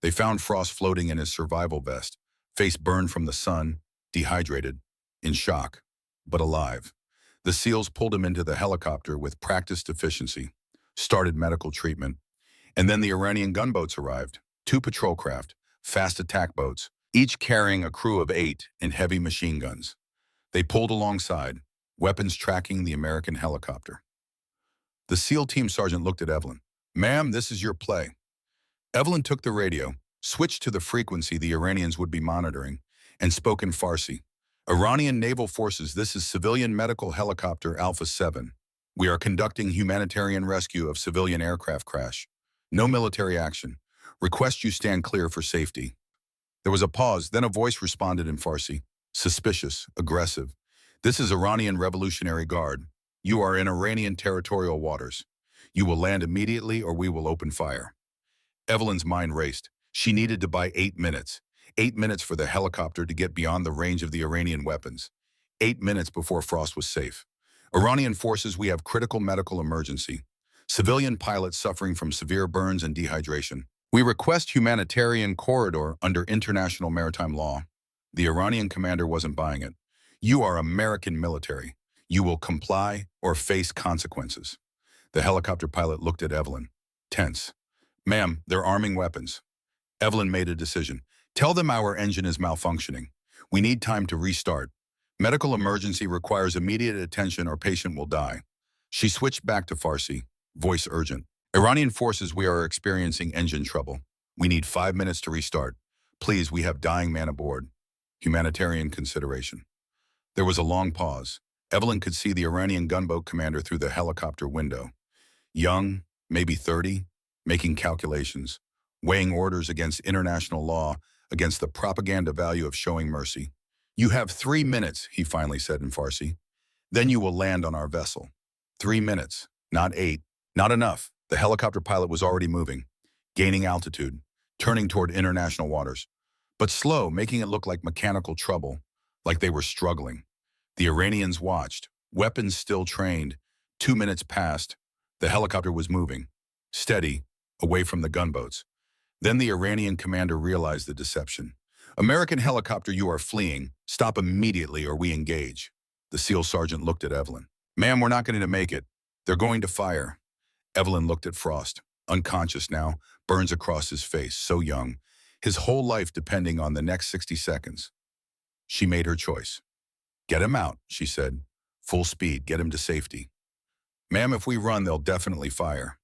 They found Frost floating in his survival vest, face burned from the sun, dehydrated, in shock, but alive. The SEALs pulled him into the helicopter with practiced efficiency, started medical treatment. And then the Iranian gunboats arrived, 2 patrol craft, fast attack boats, each carrying a crew of 8 and heavy machine guns. They pulled alongside, weapons tracking the American helicopter. The SEAL team sergeant looked at Evelyn. Ma'am, this is your play. Evelyn took the radio, switched to the frequency the Iranians would be monitoring, and spoke in Farsi. Iranian naval forces, this is civilian medical helicopter Alpha 7. We are conducting humanitarian rescue of civilian aircraft crash. No military action. Request you stand clear for safety. There was a pause, then a voice responded in Farsi. Suspicious, aggressive. This is Iranian Revolutionary Guard. You are in Iranian territorial waters. You will land immediately or we will open fire. Evelyn's mind raced. She needed to buy 8 minutes. 8 minutes for the helicopter to get beyond the range of the Iranian weapons. 8 minutes before Frost was safe. Iranian forces, we have critical medical emergency. Civilian pilots suffering from severe burns and dehydration. We request humanitarian corridor under international maritime law. The Iranian commander wasn't buying it. You are American military. You will comply or face consequences. The helicopter pilot looked at Evelyn, tense. Ma'am, they're arming weapons. Evelyn made a decision. Tell them our engine is malfunctioning. We need time to restart. Medical emergency requires immediate attention or patient will die. She switched back to Farsi, voice urgent. Iranian forces, we are experiencing engine trouble. We need 5 minutes to restart. Please, we have dying man aboard. Humanitarian consideration. There was a long pause. Evelyn could see the Iranian gunboat commander through the helicopter window. Young, maybe 30, making calculations, weighing orders against international law, against the propaganda value of showing mercy. You have 3 minutes, he finally said in Farsi. Then you will land on our vessel. 3 minutes, not 8. Not enough. The helicopter pilot was already moving, gaining altitude, turning toward international waters. But slow, making it look like mechanical trouble, like they were struggling. The Iranians watched, weapons still trained. 2 minutes passed. The helicopter was moving, steady, away from the gunboats. Then the Iranian commander realized the deception. American helicopter, you are fleeing. Stop immediately or we engage. The SEAL sergeant looked at Evelyn. Ma'am, we're not going to make it. They're going to fire. Evelyn looked at Frost, unconscious now, burns across his face, so young, his whole life depending on the next 60 seconds. She made her choice. Get him out, she said. Full speed, get him to safety. Ma'am, if we run, they'll definitely fire.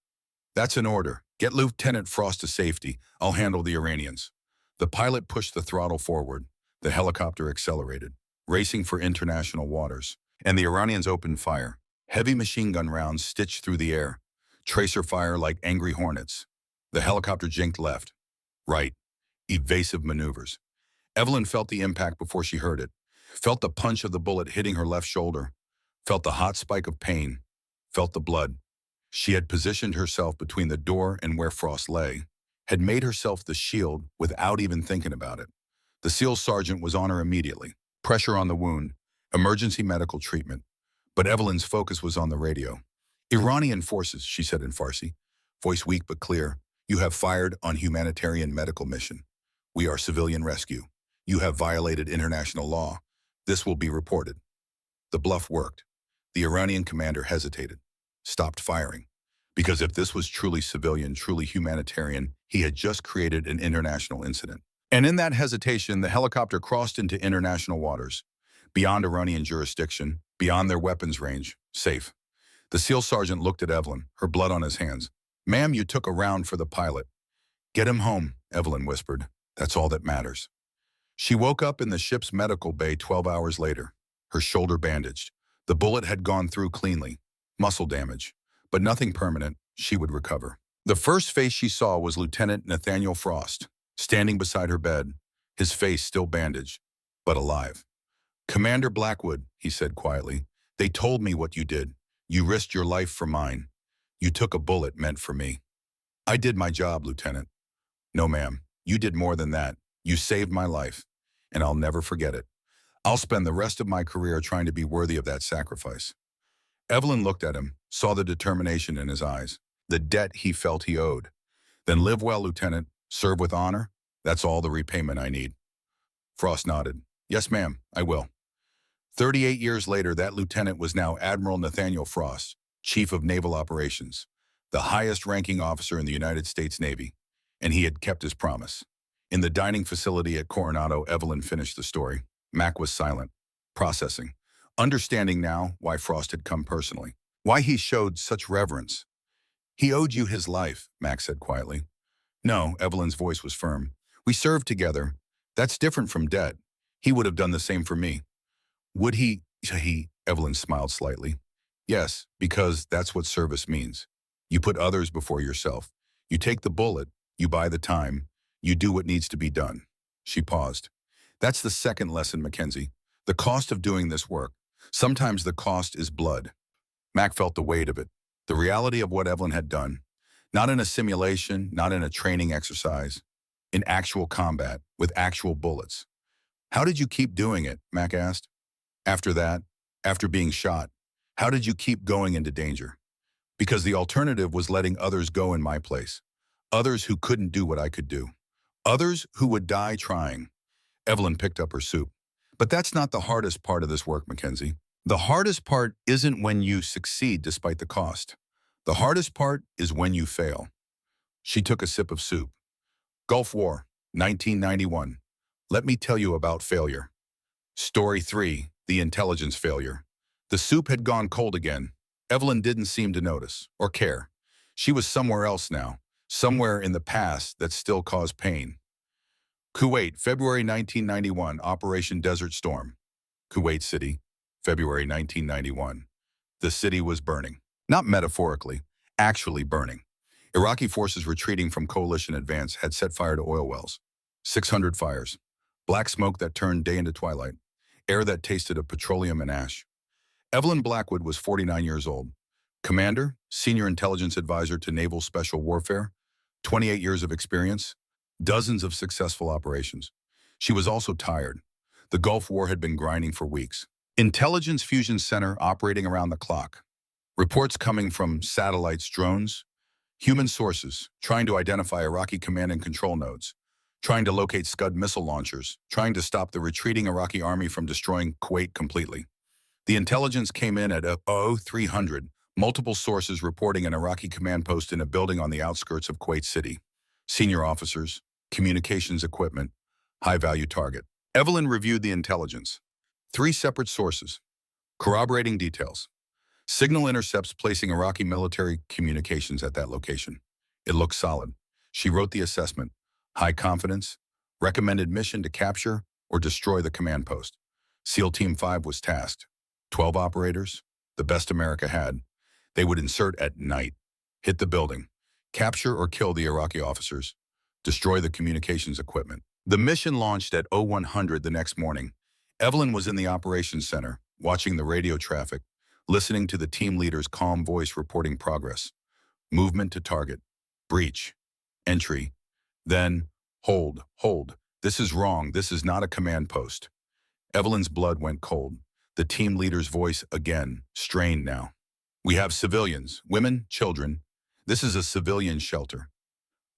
That's an order. Get Lieutenant Frost to safety. I'll handle the Iranians. The pilot pushed the throttle forward. The helicopter accelerated, racing for international waters. And the Iranians opened fire. Heavy machine gun rounds stitched through the air. Tracer fire like angry hornets. The helicopter jinked left, right, evasive maneuvers. Evelyn felt the impact before she heard it, felt the punch of the bullet hitting her left shoulder, felt the hot spike of pain, felt the blood. She had positioned herself between the door and where Frost lay, had made herself the shield without even thinking about it. The SEAL sergeant was on her immediately. Pressure on the wound, emergency medical treatment. But Evelyn's focus was on the radio. Iranian forces, she said in Farsi, voice weak but clear. You have fired on humanitarian medical mission. We are civilian rescue. You have violated international law. This will be reported. The bluff worked. The Iranian commander hesitated, stopped firing. Because if this was truly civilian, truly humanitarian, he had just created an international incident. And in that hesitation, the helicopter crossed into international waters, beyond Iranian jurisdiction, beyond their weapons range, safe. The SEAL sergeant looked at Evelyn, her blood on his hands. Ma'am, you took a round for the pilot. Get him home, Evelyn whispered. That's all that matters. She woke up in the ship's medical bay 12 hours later, her shoulder bandaged. The bullet had gone through cleanly, muscle damage, but nothing permanent. She would recover. The first face she saw was Lieutenant Nathaniel Frost, standing beside her bed, his face still bandaged, but alive. Commander Blackwood, he said quietly, they told me what you did. You risked your life for mine. You took a bullet meant for me. I did my job, Lieutenant. No, ma'am, you did more than that. You saved my life, and I'll never forget it. I'll spend the rest of my career trying to be worthy of that sacrifice. Evelyn looked at him, saw the determination in his eyes, the debt he felt he owed. Then live well, Lieutenant. Serve with honor. That's all the repayment I need. Frost nodded. Yes, ma'am, I will. 38 years later, that lieutenant was now Admiral Nathaniel Frost, Chief of Naval Operations, the highest-ranking officer in the United States Navy, and he had kept his promise. In the dining facility at Coronado, Evelyn finished the story. Mac was silent, processing, understanding now why Frost had come personally, why he showed such reverence. He owed you his life, Mac said quietly. No, Evelyn's voice was firm. We served together. That's different from debt. He would have done the same for me. Would he? Evelyn smiled slightly. Yes, because that's what service means. You put others before yourself. You take the bullet, you buy the time, you do what needs to be done. She paused. That's the second lesson, Mackenzie. The cost of doing this work. Sometimes the cost is blood. Mac felt the weight of it, the reality of what Evelyn had done. Not in a simulation, not in a training exercise, in actual combat, with actual bullets. How did you keep doing it? Mac asked. After that, after being shot, how did you keep going into danger? Because the alternative was letting others go in my place. Others who couldn't do what I could do. Others who would die trying. Evelyn picked up her soup. But that's not the hardest part of this work, Mackenzie. The hardest part isn't when you succeed despite the cost. The hardest part is when you fail. She took a sip of soup. Gulf War, 1991. Let me tell you about failure. Story 3, the intelligence failure. The soup had gone cold again. Evelyn didn't seem to notice or care. She was somewhere else now, somewhere in the past that still caused pain. Kuwait, February 1991, Operation Desert Storm. Kuwait City, February 1991. The city was burning. Not metaphorically, actually burning. Iraqi forces retreating from coalition advance had set fire to oil wells. 600 fires. Black smoke that turned day into twilight. Air that tasted of petroleum and ash. Evelyn Blackwood was 49 years old. Commander, Senior Intelligence Advisor to Naval Special Warfare, 28 years of experience, dozens of successful operations. She was also tired. The Gulf War had been grinding for weeks. Intelligence Fusion Center operating around the clock. Reports coming from satellites, drones, human sources, trying to identify Iraqi command and control nodes, trying to locate Scud missile launchers, trying to stop the retreating Iraqi army from destroying Kuwait completely. The intelligence came in at 0300, multiple sources reporting an Iraqi command post in a building on the outskirts of Kuwait City. Senior officers, communications equipment, high-value target. Evelyn reviewed the intelligence. 3 separate sources. Corroborating details. Signal intercepts placing Iraqi military communications at that location. It looked solid. She wrote the assessment. High confidence, recommended mission to capture or destroy the command post. SEAL Team 5 was tasked. 12 operators, the best America had. They would insert at night, hit the building, capture or kill the Iraqi officers, destroy the communications equipment. The mission launched at 0100 the next morning. Evelyn was in the operations center, watching the radio traffic, listening to the team leader's calm voice reporting progress. Movement to target. Breach. Entry. Then, hold. This is wrong. This is not a command post. Evelyn's blood went cold. The team leader's voice again, strained now. We have civilians, women, children. This is a civilian shelter.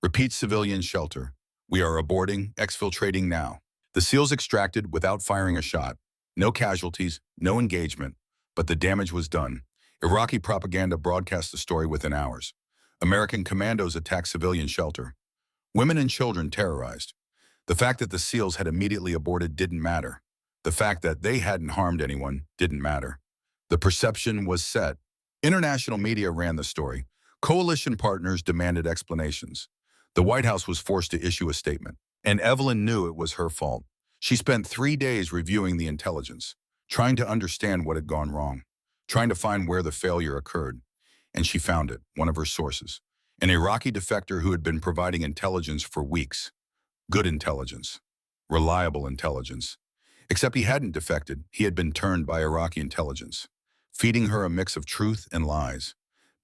Repeat, civilian shelter. We are aborting, exfiltrating now. The SEALs extracted without firing a shot. No casualties, no engagement, but the damage was done. Iraqi propaganda broadcast the story within hours. American commandos attacked civilian shelter. Women and children terrorized. The fact that the SEALs had immediately aborted didn't matter. The fact that they hadn't harmed anyone didn't matter. The perception was set. International media ran the story. Coalition partners demanded explanations. The White House was forced to issue a statement. And Evelyn knew it was her fault. She spent 3 days reviewing the intelligence, trying to understand what had gone wrong, trying to find where the failure occurred. And she found it, one of her sources. An Iraqi defector who had been providing intelligence for weeks. Good intelligence. Reliable intelligence. Except he hadn't defected, he had been turned by Iraqi intelligence, feeding her a mix of truth and lies,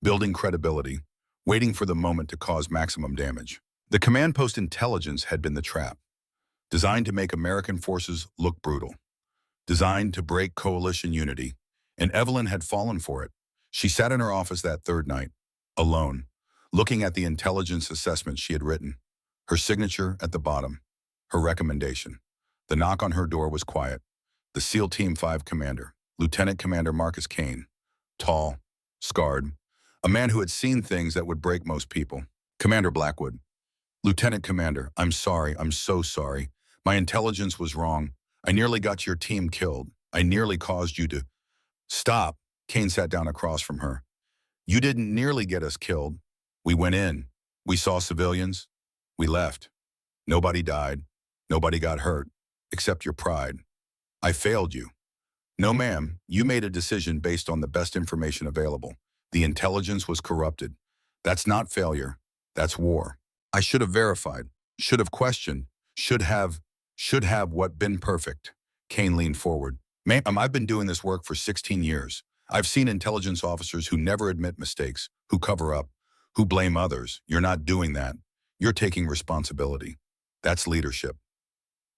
building credibility, waiting for the moment to cause maximum damage. The command post intelligence had been the trap, designed to make American forces look brutal, designed to break coalition unity, and Evelyn had fallen for it. She sat in her office that third night, alone, looking at the intelligence assessment she had written, her signature at the bottom, her recommendation. The knock on her door was quiet. The SEAL Team 5 commander, Lieutenant Commander Marcus Kane, tall, scarred, a man who had seen things that would break most people. Commander Blackwood. Lieutenant Commander, I'm sorry, I'm so sorry. My intelligence was wrong. I nearly got your team killed. I nearly caused you to... Stop. Kane sat down across from her. You didn't nearly get us killed. We went in. We saw civilians. We left. Nobody died. Nobody got hurt. Except your pride. I failed you. No, ma'am, you made a decision based on the best information available. The intelligence was corrupted. That's not failure. That's war. I should have verified, should have questioned, should have what been perfect. Kane leaned forward. Ma'am, I've been doing this work for 16 years. I've seen intelligence officers who never admit mistakes, who cover up, who blame others. You're not doing that. You're taking responsibility. That's leadership.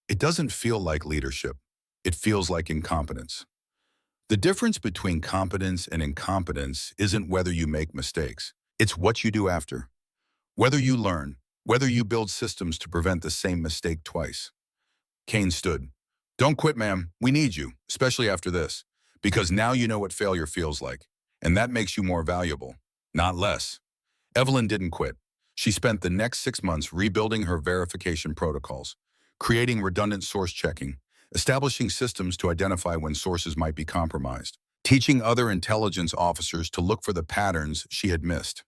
It doesn't feel like leadership. It feels like incompetence. The difference between competence and incompetence isn't whether you make mistakes. It's what you do after. Whether you learn, whether you build systems to prevent the same mistake twice. Kane stood. Don't quit, ma'am. We need you, especially after this, because now you know what failure feels like, and that makes you more valuable, not less. Evelyn didn't quit. She spent the next 6 months rebuilding her verification protocols, creating redundant source checking, establishing systems to identify when sources might be compromised, teaching other intelligence officers to look for the patterns she had missed.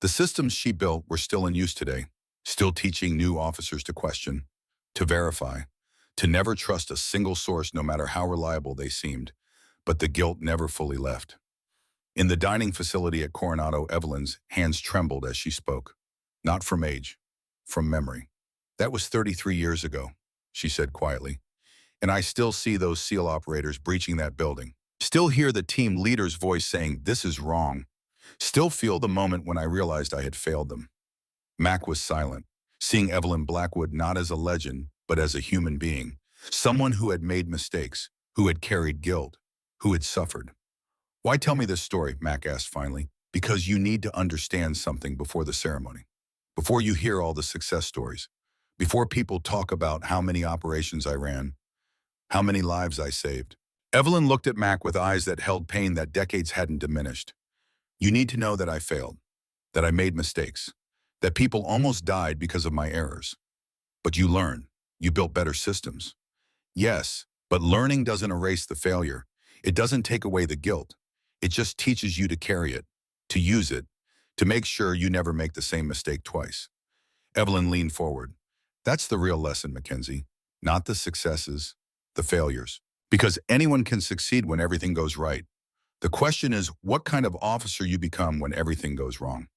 The systems she built were still in use today, still teaching new officers to question, to verify, to never trust a single source no matter how reliable they seemed. But the guilt never fully left. In the dining facility at Coronado, Evelyn's hands trembled as she spoke. Not from age, from memory. That was 33 years ago, she said quietly. And I still see those SEAL operators breaching that building. Still hear the team leader's voice saying, this is wrong. Still feel the moment when I realized I had failed them. Mac was silent, seeing Evelyn Blackwood not as a legend, but as a human being. Someone who had made mistakes, who had carried guilt, who had suffered. Why tell me this story? Mac asked finally. Because you need to understand something before the ceremony. Before you hear all the success stories. Before people talk about how many operations I ran. How many lives I saved. Evelyn looked at Mac with eyes that held pain that decades hadn't diminished. You need to know that I failed, that I made mistakes, that people almost died because of my errors. But you learn. You built better systems. Yes, but learning doesn't erase the failure. It doesn't take away the guilt. It just teaches you to carry it, to use it, to make sure you never make the same mistake twice. Evelyn leaned forward. That's the real lesson, Mackenzie. Not the successes, the failures. Because anyone can succeed when everything goes right. The question is what kind of officer you become when everything goes wrong.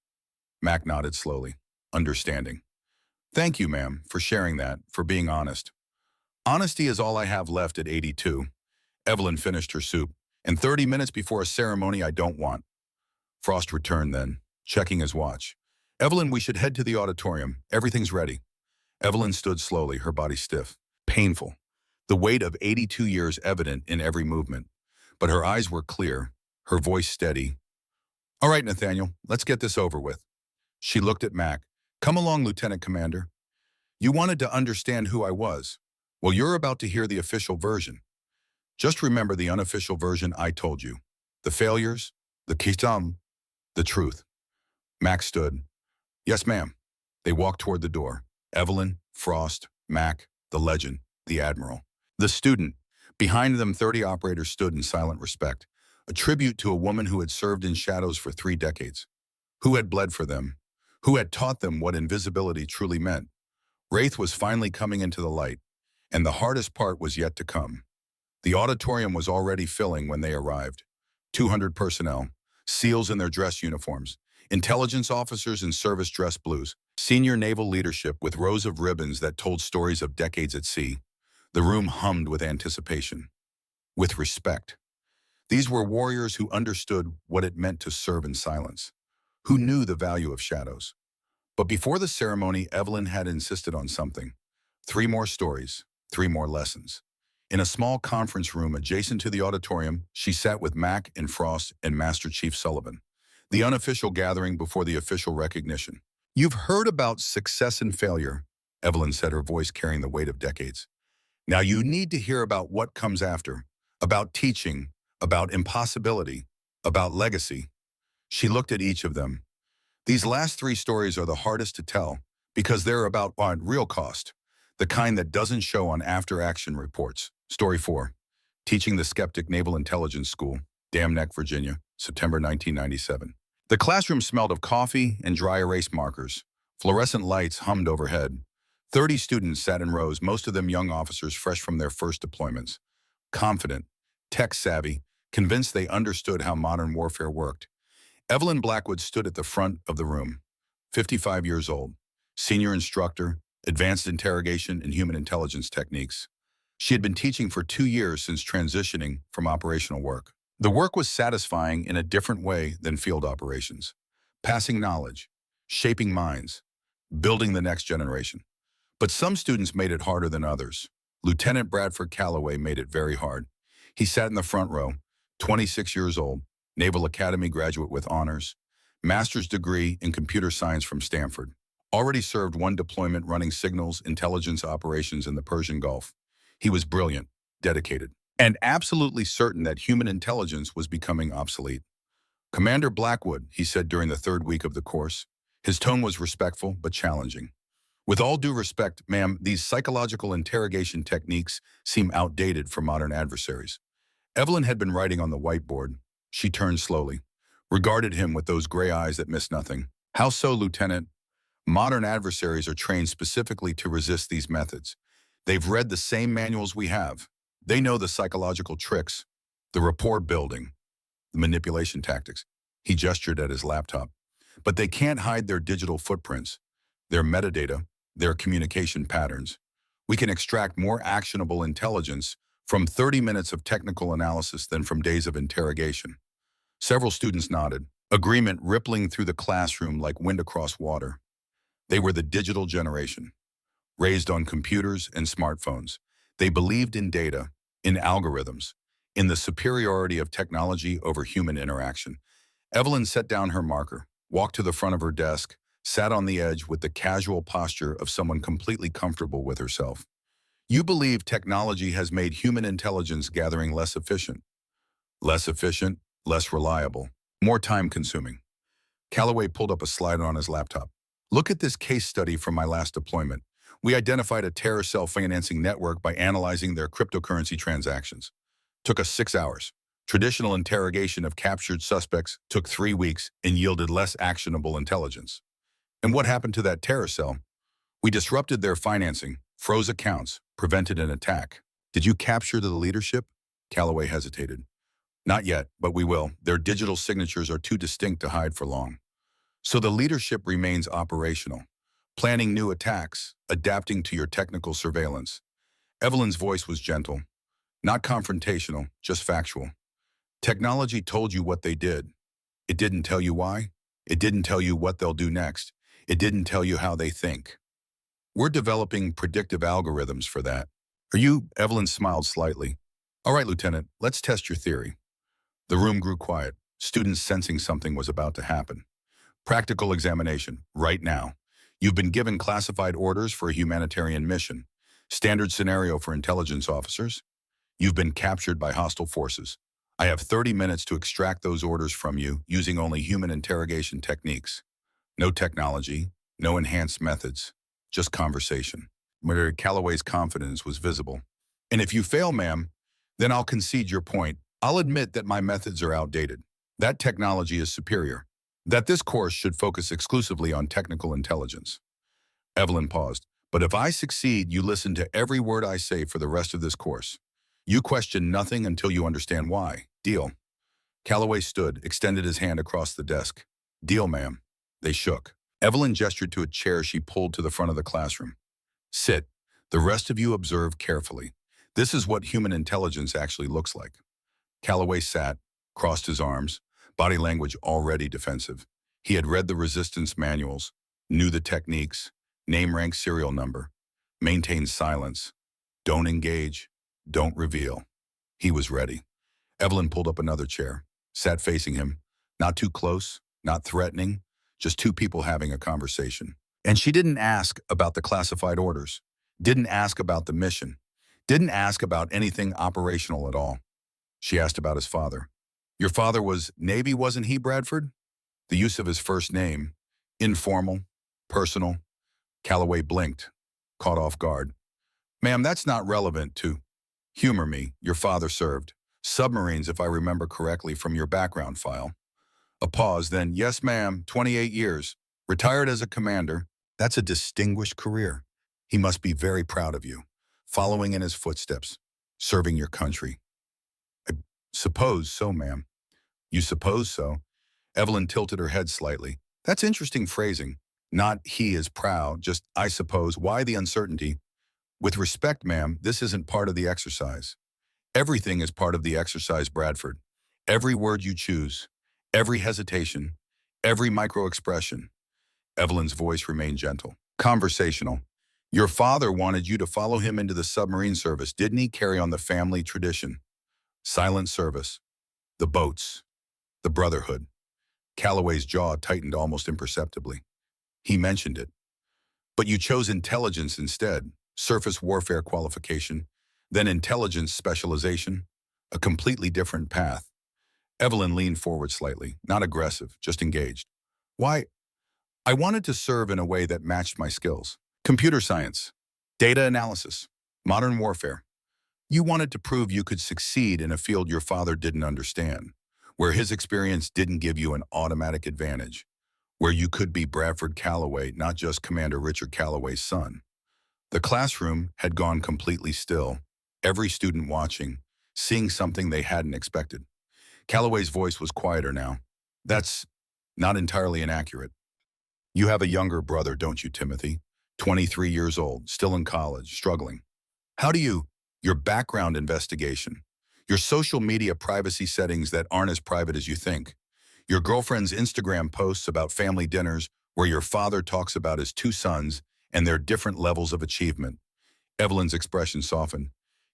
Mac nodded slowly, understanding. Thank you, ma'am, for sharing that, for being honest. Honesty is all I have left at 82. Evelyn finished her soup. And 30 minutes before a ceremony I don't want. Frost returned then, checking his watch. Evelyn, we should head to the auditorium. Everything's ready. Evelyn stood slowly, her body stiff, painful, the weight of 82 years evident in every movement. But her eyes were clear, her voice steady. All right, Nathaniel, let's get this over with. She looked at Mac. Come along, Lieutenant Commander. You wanted to understand who I was. Well, you're about to hear the official version. Just remember the unofficial version I told you. The failures, the kitam, the truth. Mac stood. Yes, ma'am. They walked toward the door. Evelyn, Frost, Mac, the legend, the Admiral. The student. Behind them, 30 operators stood in silent respect, a tribute to a woman who had served in shadows for 3 decades, who had bled for them, who had taught them what invisibility truly meant. Wraith was finally coming into the light, and the hardest part was yet to come. The auditorium was already filling when they arrived. 200 personnel, SEALs in their dress uniforms, intelligence officers in service dress blues, senior naval leadership with rows of ribbons that told stories of decades at sea. The room hummed with anticipation, with respect. These were warriors who understood what it meant to serve in silence, who knew the value of shadows. But before the ceremony, Evelyn had insisted on something. 3 more stories, 3 more lessons. In a small conference room adjacent to the auditorium, she sat with Mac and Frost and Master Chief Sullivan. The unofficial gathering before the official recognition. You've heard about success and failure, Evelyn said, her voice carrying the weight of decades. Now you need to hear about what comes after, about teaching, about impossibility, about legacy. She looked at each of them. These last 3 stories are the hardest to tell because they're about real cost, the kind that doesn't show on after-action reports. Story 4, Teaching the Skeptic Naval Intelligence School, Dam Neck, Virginia, September 1997. The classroom smelled of coffee and dry erase markers. Fluorescent lights hummed overhead. 30 students sat in rows, most of them young officers fresh from their first deployments. Confident, tech-savvy, convinced they understood how modern warfare worked. Evelyn Blackwood stood at the front of the room, 55 years old, senior instructor, advanced interrogation and human intelligence techniques. She had been teaching for 2 years since transitioning from operational work. The work was satisfying in a different way than field operations. Passing knowledge, shaping minds, building the next generation. But some students made it harder than others. Lieutenant Bradford Calloway made it very hard. He sat in the front row, 26 years old, Naval Academy graduate with honors, master's degree in computer science from Stanford. Already served 1 deployment running signals intelligence operations in the Persian Gulf. He was brilliant, dedicated, and absolutely certain that human intelligence was becoming obsolete. Commander Blackwood, he said during the 3rd week of the course. His tone was respectful but challenging. With all due respect, ma'am, these psychological interrogation techniques seem outdated for modern adversaries. Evelyn had been writing on the whiteboard. She turned slowly, regarded him with those gray eyes that missed nothing. How so, Lieutenant? Modern adversaries are trained specifically to resist these methods. They've read the same manuals we have. They know the psychological tricks, the rapport building, the manipulation tactics. He gestured at his laptop. But they can't hide their digital footprints, their metadata, their communication patterns. We can extract more actionable intelligence from 30 minutes of technical analysis than from days of interrogation. Several students nodded, agreement rippling through the classroom like wind across water. They were the digital generation, raised on computers and smartphones. They believed in data, in algorithms, in the superiority of technology over human interaction. Evelyn set down her marker, walked to the front of her desk, sat on the edge with the casual posture of someone completely comfortable with herself. You believe technology has made human intelligence gathering less efficient, less reliable, more time-consuming. Calloway pulled up a slide on his laptop. Look at this case study from my last deployment. We identified a terror cell financing network by analyzing their cryptocurrency transactions. Took us 6 hours. Traditional interrogation of captured suspects took 3 weeks and yielded less actionable intelligence. And what happened to that terror cell? We disrupted their financing, froze accounts, prevented an attack. Did you capture the leadership? Calloway hesitated. Not yet, but we will. Their digital signatures are too distinct to hide for long. So the leadership remains operational, planning new attacks, adapting to your technical surveillance. Evelyn's voice was gentle, not confrontational, just factual. Technology told you what they did. It didn't tell you why. It didn't tell you what they'll do next. It didn't tell you how they think. We're developing predictive algorithms for that. Are you? Evelyn smiled slightly. All right, Lieutenant, let's test your theory. The room grew quiet, students sensing something was about to happen. Practical examination, right now. You've been given classified orders for a humanitarian mission. Standard scenario for intelligence officers. You've been captured by hostile forces. I have 30 minutes to extract those orders from you using only human interrogation techniques. No technology, no enhanced methods, just conversation. Mary Calloway's confidence was visible. And if you fail, ma'am, then I'll concede your point. I'll admit that my methods are outdated. That technology is superior. That this course should focus exclusively on technical intelligence. Evelyn paused. But if I succeed, you listen to every word I say for the rest of this course. You question nothing until you understand why. Deal. Calloway stood, extended his hand across the desk. Deal, ma'am. They shook. Evelyn gestured to a chair she pulled to the front of the classroom. Sit. The rest of you observe carefully. This is what human intelligence actually looks like. Calloway sat, crossed his arms, body language already defensive. He had read the resistance manuals, knew the techniques, name, rank, serial number, maintain silence, don't engage, don't reveal. He was ready. Evelyn pulled up another chair, sat facing him, not too close, not threatening, just two people having a conversation. And she didn't ask about the classified orders, didn't ask about the mission, didn't ask about anything operational at all. She asked about his father. Your father was Navy, wasn't he, Bradford? The use of his first name, informal, personal. Calloway blinked, caught off guard. Ma'am, that's not relevant to. Humor me, your father served. Submarines, if I remember correctly from your background file. A pause, then, yes, ma'am, 28 years. Retired as a commander. That's a distinguished career. He must be very proud of you. Following in his footsteps. Serving your country. I suppose so, ma'am. You suppose so? Evelyn tilted her head slightly. That's interesting phrasing. Not he is proud, just I suppose. Why the uncertainty? With respect, ma'am, this isn't part of the exercise. Everything is part of the exercise, Bradford. Every word you choose, every hesitation, every micro-expression. Evelyn's voice remained gentle. Conversational. Your father wanted you to follow him into the submarine service, didn't he? Carry on the family tradition. Silent service. The boats. The brotherhood. Calloway's jaw tightened almost imperceptibly. He mentioned it. But you chose intelligence instead, surface warfare qualification, then intelligence specialization, a completely different path. Evelyn leaned forward slightly, not aggressive, just engaged. Why? I wanted to serve in a way that matched my skills. Computer science, data analysis, modern warfare. You wanted to prove you could succeed in a field your father didn't understand, where his experience didn't give you an automatic advantage, where you could be Bradford Calloway, not just Commander Richard Calloway's son. The classroom had gone completely still, every student watching, seeing something they hadn't expected. Calloway's voice was quieter now. That's not entirely inaccurate. You have a younger brother, don't you, Timothy? 23 years old, still in college, struggling. How do you, your background investigation, your social media privacy settings that aren't as private as you think, your girlfriend's Instagram posts about family dinners where your father talks about his two sons and their different levels of achievement. Evelyn's expression softened.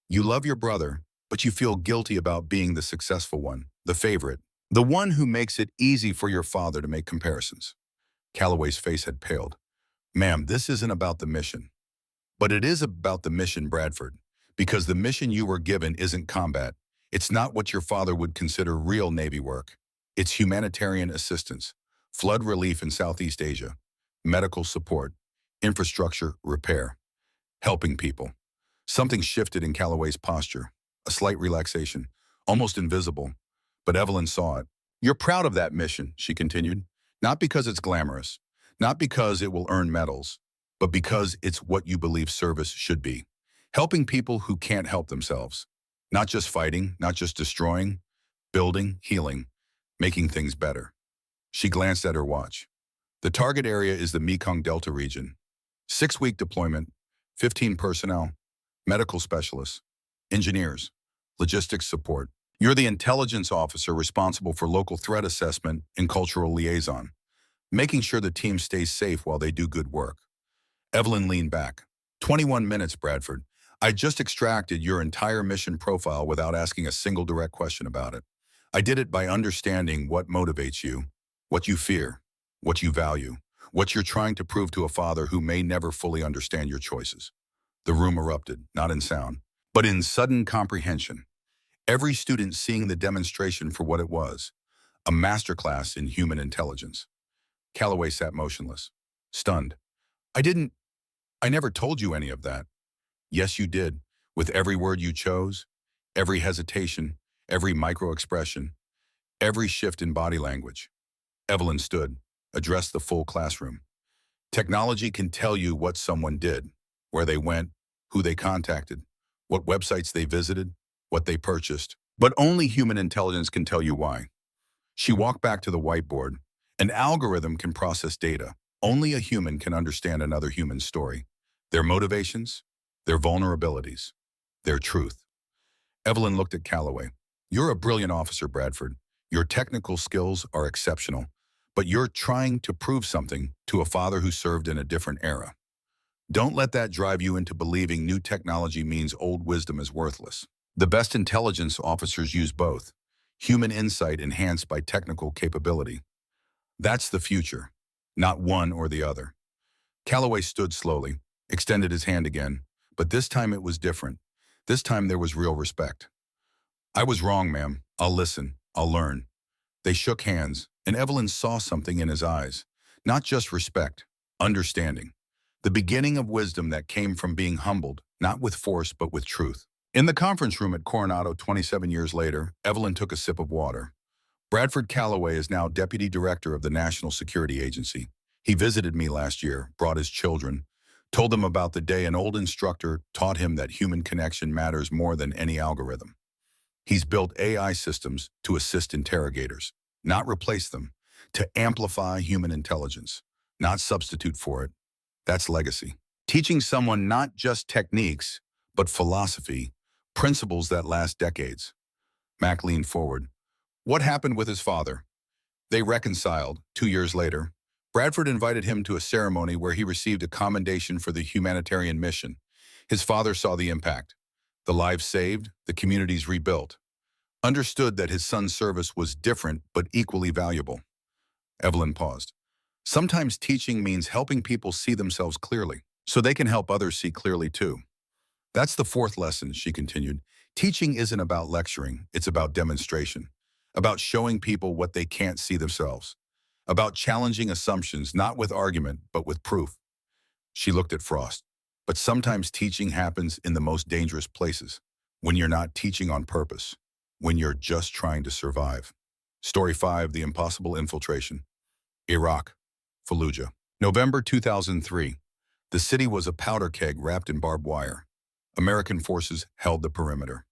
You love your brother, but you feel guilty about being the successful one, the favorite, the one who makes it easy for your father to make comparisons. Calloway's face had paled. Ma'am, this isn't about the mission. But it is about the mission, Bradford, because the mission you were given isn't combat. It's not what your father would consider real Navy work. It's humanitarian assistance, flood relief in Southeast Asia, medical support, infrastructure repair, helping people. Something shifted in Calloway's posture, a slight relaxation, almost invisible, but Evelyn saw it. You're proud of that mission, she continued, not because it's glamorous, not because it will earn medals, but because it's what you believe service should be. Helping people who can't help themselves. Not just fighting, not just destroying, building, healing, making things better. She glanced at her watch. The target area is the Mekong Delta region. 6-week deployment, 15 personnel, medical specialists, engineers, logistics support. You're the intelligence officer responsible for local threat assessment and cultural liaison, making sure the team stays safe while they do good work. Evelyn leaned back. 21 minutes, Bradford. I just extracted your entire mission profile without asking a single direct question about it. I did it by understanding what motivates you, what you fear, what you value, what you're trying to prove to a father who may never fully understand your choices. The room erupted, not in sound, but in sudden comprehension. Every student seeing the demonstration for what it was, a masterclass in human intelligence. Calloway sat motionless, stunned. I never told you any of that. Yes, you did, with every word you chose, every hesitation, every micro-expression, every shift in body language. Evelyn stood, addressed the full classroom. Technology can tell you what someone did, where they went, who they contacted, what websites they visited, what they purchased, but only human intelligence can tell you why. She walked back to the whiteboard. An algorithm can process data. Only a human can understand another human's story, their motivations, their vulnerabilities, their truth. Evelyn looked at Calloway. You're a brilliant officer, Bradford. Your technical skills are exceptional, but you're trying to prove something to a father who served in a different era. Don't let that drive you into believing new technology means old wisdom is worthless. The best intelligence officers use both, human insight enhanced by technical capability. That's the future, not one or the other. Calloway stood slowly, extended his hand again, but this time it was different. This time there was real respect. I was wrong, ma'am. I'll listen. I'll learn. They shook hands, and Evelyn saw something in his eyes. Not just respect, understanding. The beginning of wisdom that came from being humbled, not with force but with truth. In the conference room at Coronado 27 years later, Evelyn took a sip of water. Bradford Calloway is now Deputy Director of the National Security Agency. He visited me last year, brought his children, told them about the day an old instructor taught him that human connection matters more than any algorithm. He's built AI systems to assist interrogators, not replace them, to amplify human intelligence, not substitute for it. That's legacy. Teaching someone not just techniques, but philosophy, principles that last decades. Mac leaned forward. What happened with his father? They reconciled 2 years later. Bradford invited him to a ceremony where he received a commendation for the humanitarian mission. His father saw the impact. The lives saved, the communities rebuilt. Understood that his son's service was different but equally valuable. Evelyn paused. Sometimes teaching means helping people see themselves clearly, so they can help others see clearly too. That's the fourth lesson, she continued. Teaching isn't about lecturing, it's about demonstration. About showing people what they can't see themselves. About challenging assumptions, not with argument, but with proof. She looked at Frost. But sometimes teaching happens in the most dangerous places, when you're not teaching on purpose, when you're just trying to survive. Story 5, The Impossible Infiltration. Iraq, Fallujah. November 2003. The city was a powder keg wrapped in barbed wire. American forces held the perimeter.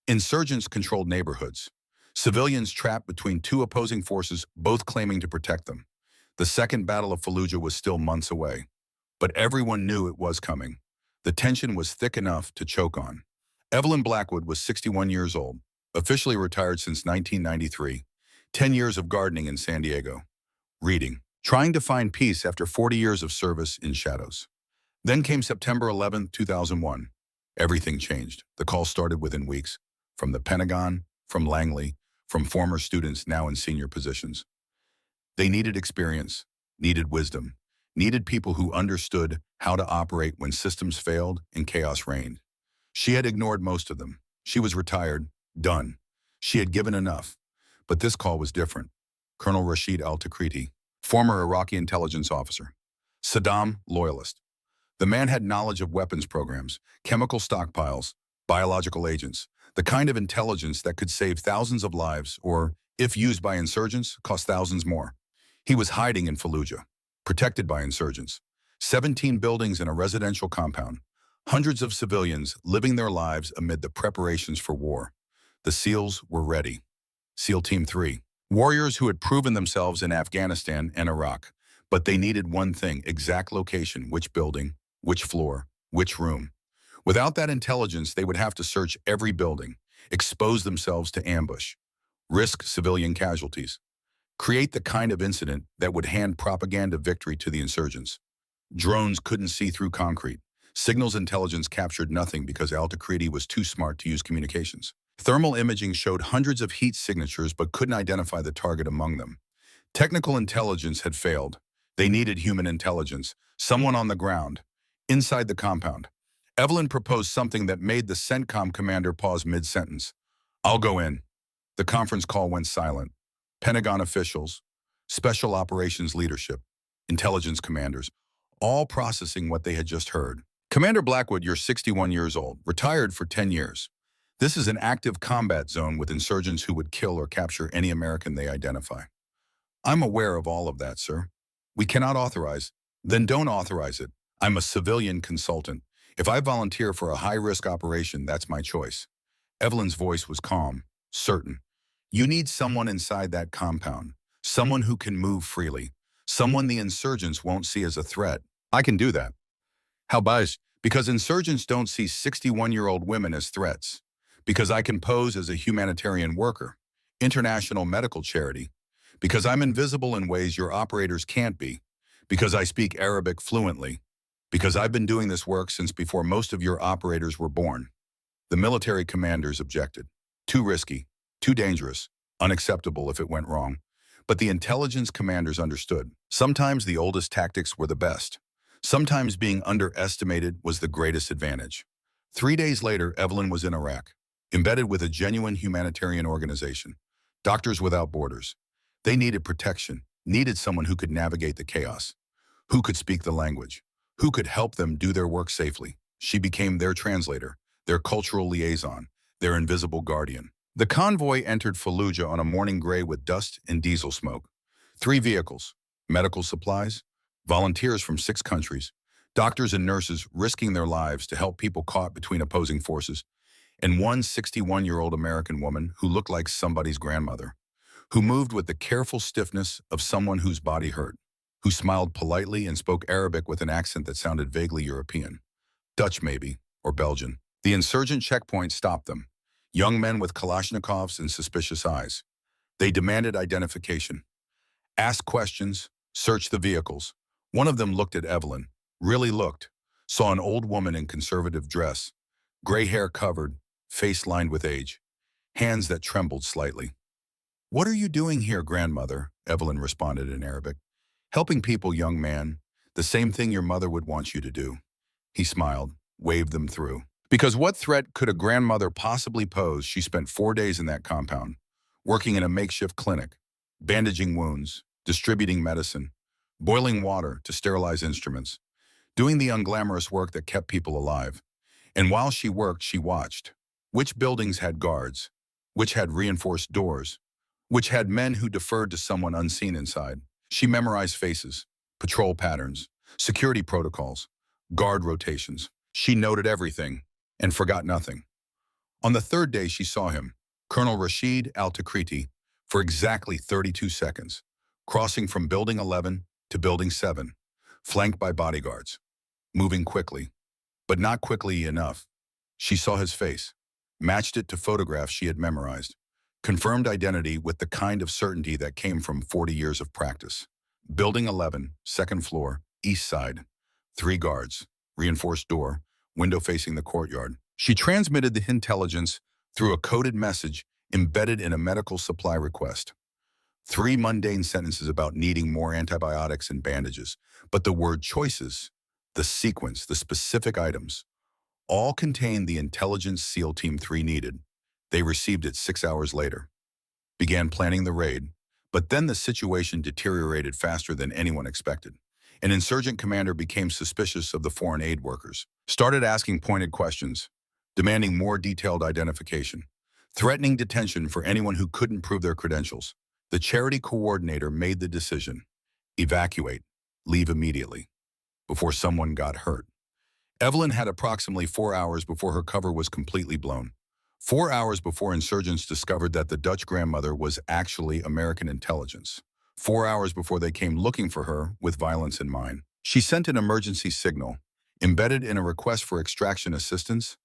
Insurgents controlled neighborhoods. Civilians trapped between two opposing forces, both claiming to protect them. The Second Battle of Fallujah was still months away, but everyone knew it was coming. The tension was thick enough to choke on. Evelyn Blackwood was 61 years old, officially retired since 1993, 10 years of gardening in San Diego. Reading, trying to find peace after 40 years of service in shadows. Then came September 11, 2001. Everything changed. The call started within weeks, from the Pentagon, from Langley, from former students now in senior positions. They needed experience, needed wisdom, needed people who understood how to operate when systems failed and chaos reigned. She had ignored most of them. She was retired, done. She had given enough. But this call was different. Colonel Rashid al-Takriti, former Iraqi intelligence officer. Saddam, loyalist. The man had knowledge of weapons programs, chemical stockpiles, biological agents, the kind of intelligence that could save thousands of lives or, if used by insurgents, cost thousands more. He was hiding in Fallujah, protected by insurgents. 17 buildings in a residential compound. Hundreds of civilians living their lives amid the preparations for war. The SEALs were ready. SEAL Team 3. Warriors who had proven themselves in Afghanistan and Iraq, But they needed one thing: exact location, which building, which floor, which room. Without that intelligence, they would have to search every building, expose themselves to ambush, risk civilian casualties, create the kind of incident that would hand propaganda victory to the insurgents. Drones couldn't see through concrete. Signals intelligence captured nothing because Al-Takriti was too smart to use communications. Thermal imaging showed hundreds of heat signatures but couldn't identify the target among them. Technical intelligence had failed. They needed human intelligence, someone on the ground, inside the compound. Evelyn proposed something that made the CENTCOM commander pause mid-sentence. "I'll go in." The conference call went silent. Pentagon officials, special operations leadership, intelligence commanders, all processing what they had just heard. "Commander Blackwood, you're 61 years old, retired for 10 years. This is an active combat zone with insurgents who would kill or capture any American they identify." "I'm aware of all of that, sir. We cannot authorize." "Then don't authorize it. I'm a civilian consultant. If I volunteer for a high-risk operation, that's my choice." Evelyn's voice was calm, certain. "You need someone inside that compound, someone who can move freely, someone the insurgents won't see as a threat." "I can do that." "How about? Because insurgents don't see 61-year-old women as threats. Because I can pose as a humanitarian worker, international medical charity. Because I'm invisible in ways your operators can't be. Because I speak Arabic fluently. Because I've been doing this work since before most of your operators were born." The military commanders objected. Too risky, too dangerous, unacceptable if it went wrong. But the intelligence commanders understood. Sometimes the oldest tactics were the best. Sometimes being underestimated was the greatest advantage. 3 days later, Evelyn was in Iraq, embedded with a genuine humanitarian organization, Doctors Without Borders. They needed protection, needed someone who could navigate the chaos, who could speak the language, who could help them do their work safely. She became their translator, their cultural liaison, their invisible guardian. The convoy entered Fallujah on a morning gray with dust and diesel smoke. 3 vehicles, medical supplies, volunteers from 6 countries, doctors and nurses risking their lives to help people caught between opposing forces, and one 61-year-old American woman who looked like somebody's grandmother, who moved with the careful stiffness of someone whose body hurt, who smiled politely and spoke Arabic with an accent that sounded vaguely European. Dutch maybe, or Belgian. The insurgent checkpoint stopped them. Young men with Kalashnikovs and suspicious eyes. They demanded identification. Asked questions, searched the vehicles. One of them looked at Evelyn, really looked, saw an old woman in conservative dress, gray hair covered, face lined with age, hands that trembled slightly. "What are you doing here, grandmother?" Evelyn responded in Arabic. "Helping people, young man. The same thing your mother would want you to do." He smiled, waved them through. Because what threat could a grandmother possibly pose? She spent 4 days in that compound, working in a makeshift clinic, bandaging wounds, distributing medicine, boiling water to sterilize instruments, doing the unglamorous work that kept people alive. And while she worked, she watched. Which buildings had guards? Which had reinforced doors? Which had men who deferred to someone unseen inside? She memorized faces, patrol patterns, security protocols, guard rotations. She noted everything and forgot nothing. On the 3rd day, she saw him, Colonel Rashid Al-Takriti, for exactly 32 seconds, crossing from Building 11 to Building 7, flanked by bodyguards, moving quickly, but not quickly enough. She saw his face, matched it to photographs she had memorized, confirmed identity with the kind of certainty that came from 40 years of practice. Building 11, 2nd floor, east side, 3 guards, reinforced door, window facing the courtyard. She transmitted the intelligence through a coded message embedded in a medical supply request. 3 mundane sentences about needing more antibiotics and bandages, but the word choices, the sequence, the specific items, all contained the intelligence SEAL Team 3 needed. They received it 6 hours later, began planning the raid, but then the situation deteriorated faster than anyone expected. An insurgent commander became suspicious of the foreign aid workers, started asking pointed questions, demanding more detailed identification, threatening detention for anyone who couldn't prove their credentials. The charity coordinator made the decision: evacuate, leave immediately, before someone got hurt. Evelyn had approximately 4 hours before her cover was completely blown. 4 hours before insurgents discovered that the Dutch grandmother was actually American intelligence. 4 hours before they came looking for her with violence in mind. She sent an emergency signal, embedded in a request for extraction assistance,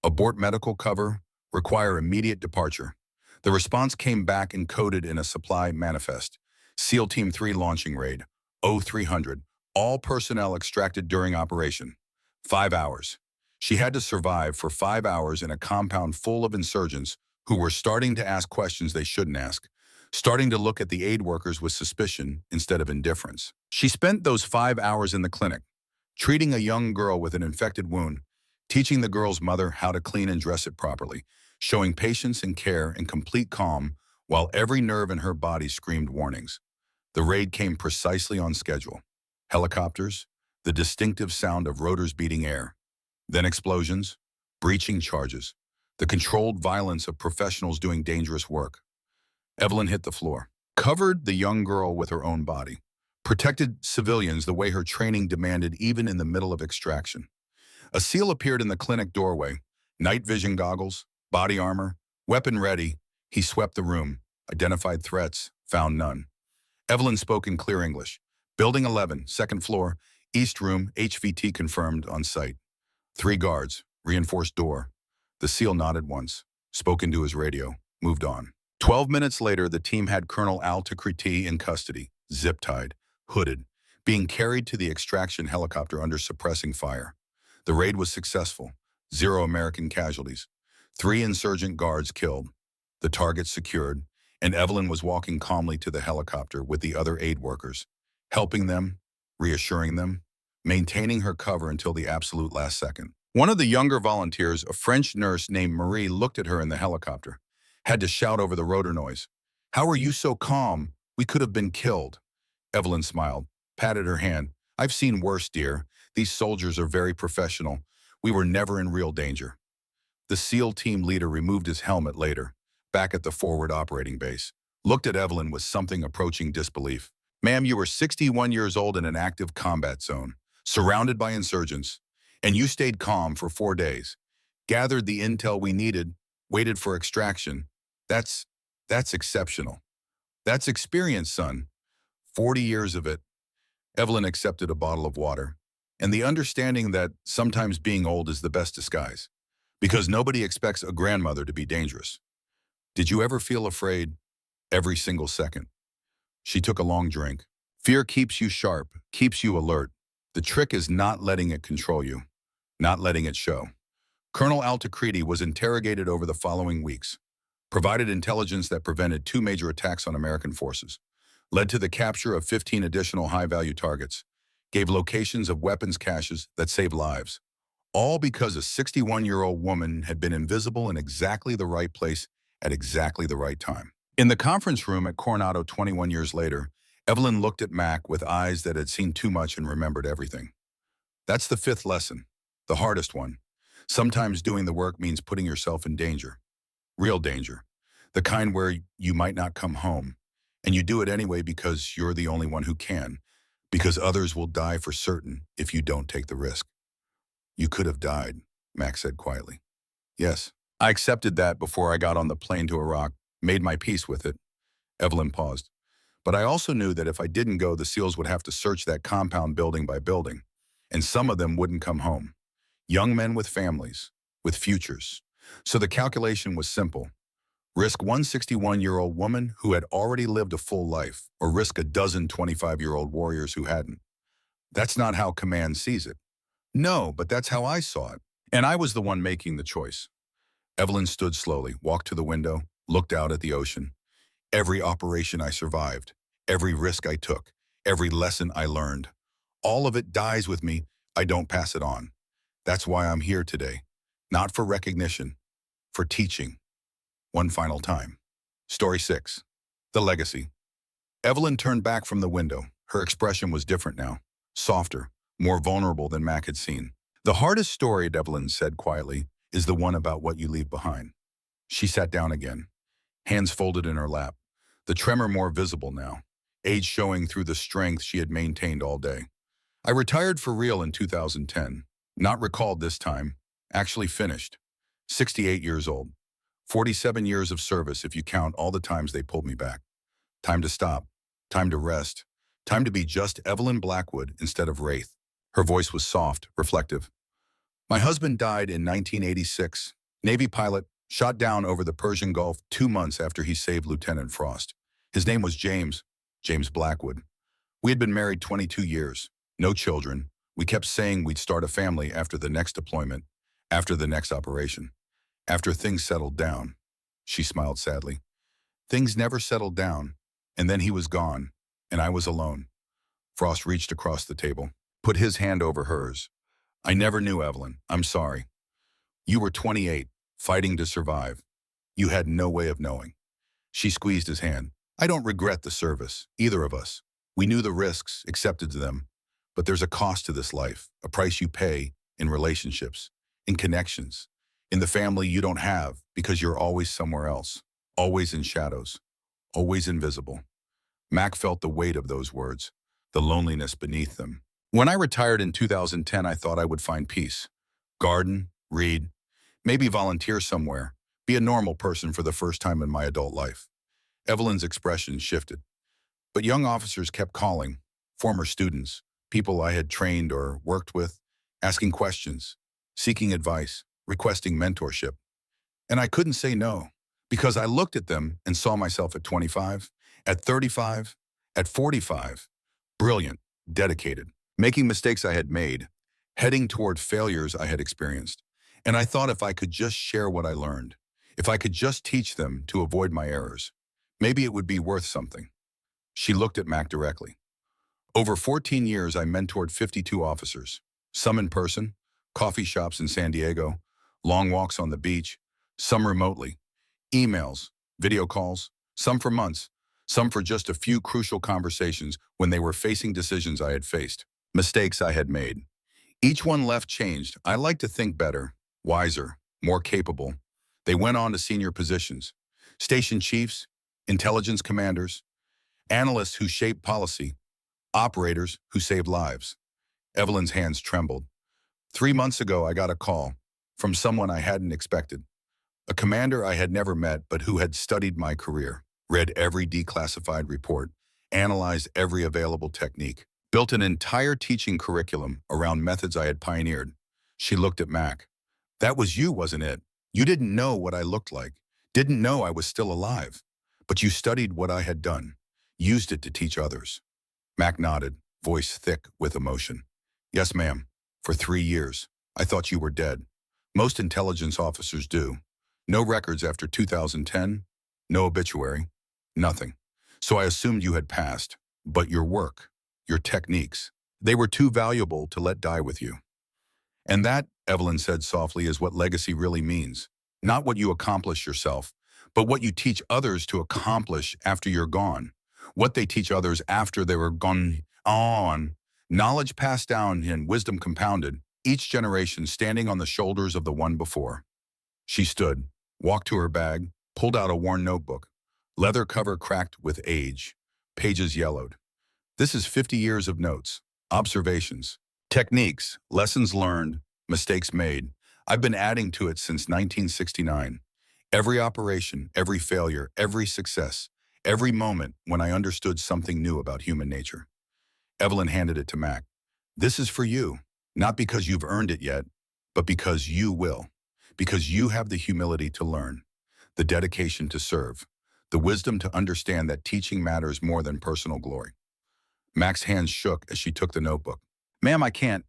abort medical cover, require immediate departure. The response came back encoded in a supply manifest. SEAL Team 3 launching raid, 0300, all personnel extracted during operation. 5 hours. She had to survive for 5 hours in a compound full of insurgents who were starting to ask questions they shouldn't ask, starting to look at the aid workers with suspicion instead of indifference. She spent those 5 hours in the clinic, treating a young girl with an infected wound, teaching the girl's mother how to clean and dress it properly, showing patience and care and complete calm while every nerve in her body screamed warnings. The raid came precisely on schedule. Helicopters, the distinctive sound of rotors beating air, then explosions, breaching charges, the controlled violence of professionals doing dangerous work. Evelyn hit the floor, covered the young girl with her own body, protected civilians the way her training demanded even in the middle of extraction. A SEAL appeared in the clinic doorway, night vision goggles, body armor, weapon ready. He swept the room, identified threats, found none. Evelyn spoke in clear English. Building 11, second floor, East Room, HVT confirmed on site. 3 guards, reinforced door. The SEAL nodded once, spoke into his radio, moved on. 12 minutes later, the team had Colonel Al Takriti in custody, zip-tied, hooded, being carried to the extraction helicopter under suppressing fire. The raid was successful. 0 American casualties. 3 insurgent guards killed. The target secured, and Evelyn was walking calmly to the helicopter with the other aid workers, helping them, reassuring them, maintaining her cover until the absolute last second. One of the younger volunteers, a French nurse named Marie, looked at her in the helicopter, had to shout over the rotor noise. "How are you so calm? We could have been killed." Evelyn smiled, patted her hand. "I've seen worse, dear. These soldiers are very professional. We were never in real danger." The SEAL team leader removed his helmet later, back at the forward operating base, looked at Evelyn with something approaching disbelief. "Ma'am, you were 61 years old in an active combat zone, surrounded by insurgents, and you stayed calm for 4 days, gathered the intel we needed, waited for extraction. That's exceptional. That's experience, son. 40 years of it." Evelyn accepted a bottle of water, and the understanding that sometimes being old is the best disguise, because nobody expects a grandmother to be dangerous. "Did you ever feel afraid?" "Every single second." She took a long drink. Fear keeps you sharp, keeps you alert. The trick is not letting it control you, not letting it show. Colonel Al Takriti was interrogated over the following weeks, provided intelligence that prevented 2 major attacks on American forces, led to the capture of 15 additional high-value targets, gave locations of weapons caches that saved lives, all because a 61-year-old woman had been invisible in exactly the right place at exactly the right time. In the conference room at Coronado 21 years later, Evelyn looked at Mac with eyes that had seen too much and remembered everything. That's the 5th lesson, the hardest one. Sometimes doing the work means putting yourself in danger. Real danger. The kind where you might not come home. And you do it anyway because you're the only one who can. Because others will die for certain if you don't take the risk. "You could have died," Mac said quietly. "Yes. I accepted that before I got on the plane to Iraq, made my peace with it." Evelyn paused. "But I also knew that if I didn't go, the SEALs would have to search that compound building by building. And some of them wouldn't come home. Young men with families, with futures. So the calculation was simple. Risk one 61-year-old woman who had already lived a full life, or risk a dozen 25-year-old warriors who hadn't. That's not how command sees it. No, but that's how I saw it. And I was the one making the choice." Evelyn stood slowly, walked to the window, looked out at the ocean. "Every operation I survived, every risk I took, every lesson I learned, all of it dies with me. I don't pass it on. That's why I'm here today. Not for recognition, for teaching. One final time." Story 6. The Legacy. Evelyn turned back from the window. Her expression was different now, softer, more vulnerable than Mac had seen. "The hardest story," Evelyn said quietly, "is the one about what you leave behind." She sat down again, hands folded in her lap, the tremor more visible now, age showing through the strength she had maintained all day. "I retired for real in 2010. Not recalled this time. Actually finished. 68 years old. 47 years of service if you count all the times they pulled me back. Time to stop. Time to rest. Time to be just Evelyn Blackwood instead of Wraith. Her voice was soft, reflective. My husband died in 1986. Navy pilot, shot down over the Persian Gulf 2 months after he saved Lieutenant Frost. His name was James Blackwood. We had been married 22 years, no children. We kept saying we'd start a family after the next deployment, after the next operation, after things settled down. She smiled sadly. Things never settled down, and then he was gone, and I was alone. Frost reached across the table, put his hand over hers. I never knew, Evelyn. I'm sorry. You were 28, fighting to survive. You had no way of knowing. She squeezed his hand. I don't regret the service, either of us. We knew the risks, accepted them. But there's a cost to this life, a price you pay in relationships, in connections, in the family you don't have because you're always somewhere else, always in shadows, always invisible. Mac felt the weight of those words, the loneliness beneath them. When I retired in 2010, I thought I would find peace. Garden, read, maybe volunteer somewhere, be a normal person for the first time in my adult life. Evelyn's expression shifted. But young officers kept calling, former students, people I had trained or worked with, asking questions, seeking advice, requesting mentorship. And I couldn't say no, because I looked at them and saw myself at 25, at 35, at 45, brilliant, dedicated, making mistakes I had made, heading toward failures I had experienced. And I thought if I could just share what I learned, if I could just teach them to avoid my errors, maybe it would be worth something. She looked at Mac directly. Over 14 years, I mentored 52 officers, some in person, coffee shops in San Diego, long walks on the beach, some remotely, emails, video calls, some for months, some for just a few crucial conversations when they were facing decisions I had faced, mistakes I had made. Each one left changed. I like to think better, wiser, more capable. They went on to senior positions, station chiefs, intelligence commanders, analysts who shaped policy, operators who saved lives. Evelyn's hands trembled. 3 months ago, I got a call from someone I hadn't expected. A commander I had never met but who had studied my career, read every declassified report, analyzed every available technique, built an entire teaching curriculum around methods I had pioneered. She looked at Mac. That was you, wasn't it? You didn't know what I looked like, didn't know I was still alive, but you studied what I had done, used it to teach others. Mac nodded, voice thick with emotion. Yes, ma'am. For 3 years, I thought you were dead. Most intelligence officers do. No records after 2010, no obituary, nothing. So I assumed you had passed. But your work, your techniques, they were too valuable to let die with you. And that, Evelyn said softly, is what legacy really means. Not what you accomplish yourself, but what you teach others to accomplish after you're gone. What they teach others after they were gone on. Knowledge passed down and wisdom compounded, each generation standing on the shoulders of the one before. She stood, walked to her bag, pulled out a worn notebook. Leather cover cracked with age, pages yellowed. This is 50 years of notes, observations, techniques, lessons learned, mistakes made. I've been adding to it since 1969. Every operation, every failure, every success, every moment when I understood something new about human nature. Evelyn handed it to Mac. This is for you, not because you've earned it yet, but because you will. Because you have the humility to learn, the dedication to serve, the wisdom to understand that teaching matters more than personal glory. Mac's hands shook as she took the notebook. Ma'am, I can't.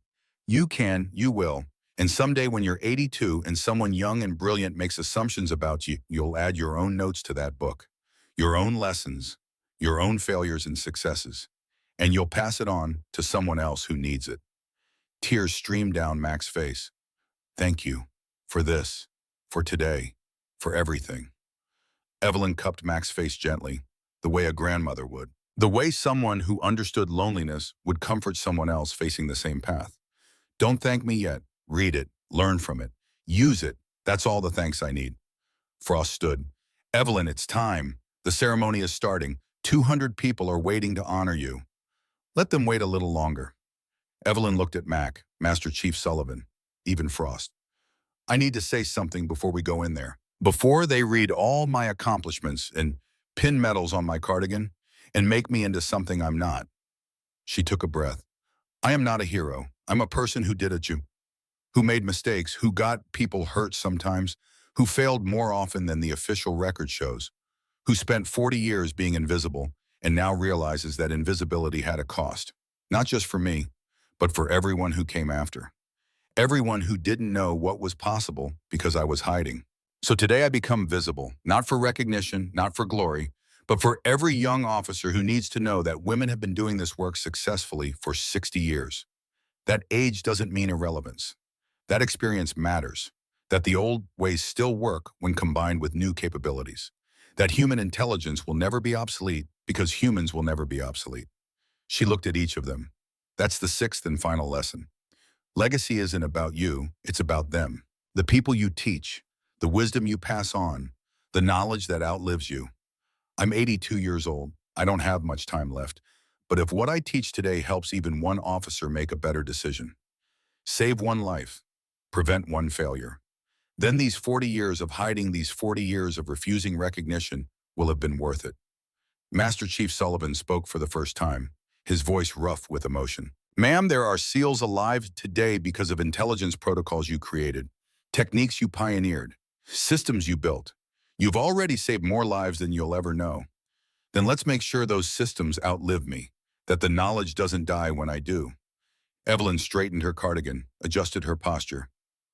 You can, you will. And someday when you're 82 and someone young and brilliant makes assumptions about you, you'll add your own notes to that book, your own lessons, your own failures and successes, and you'll pass it on to someone else who needs it. Tears streamed down Mac's face. Thank you for this, for today, for everything. Evelyn cupped Mac's face gently, the way a grandmother would, the way someone who understood loneliness would comfort someone else facing the same path. Don't thank me yet. Read it, learn from it, use it. That's all the thanks I need. Frost stood. Evelyn, it's time. The ceremony is starting. 200 people are waiting to honor you. Let them wait a little longer. Evelyn looked at Mac, Master Chief Sullivan, even Frost. I need to say something before we go in there. Before they read all my accomplishments and pin medals on my cardigan, and make me into something I'm not. She took a breath. I am not a hero. I'm a person who did it, who made mistakes, who got people hurt sometimes, who failed more often than the official record shows, who spent 40 years being invisible and now realizes that invisibility had a cost, not just for me, but for everyone who came after. Everyone who didn't know what was possible because I was hiding. So today I become visible, not for recognition, not for glory, but for every young officer who needs to know that women have been doing this work successfully for 60 years. That age doesn't mean irrelevance. That experience matters. That the old ways still work when combined with new capabilities. That human intelligence will never be obsolete because humans will never be obsolete. She looked at each of them. That's the sixth and final lesson. Legacy isn't about you, it's about them. The people you teach, the wisdom you pass on, the knowledge that outlives you. I'm 82 years old. I don't have much time left. But if what I teach today helps even one officer make a better decision, save one life, prevent one failure, then these 40 years of hiding, these 40 years of refusing recognition will have been worth it. Master Chief Sullivan spoke for the first time, his voice rough with emotion. Ma'am, there are SEALs alive today because of intelligence protocols you created, techniques you pioneered, systems you built. You've already saved more lives than you'll ever know. Then let's make sure those systems outlive me, that the knowledge doesn't die when I do. Evelyn straightened her cardigan, adjusted her posture.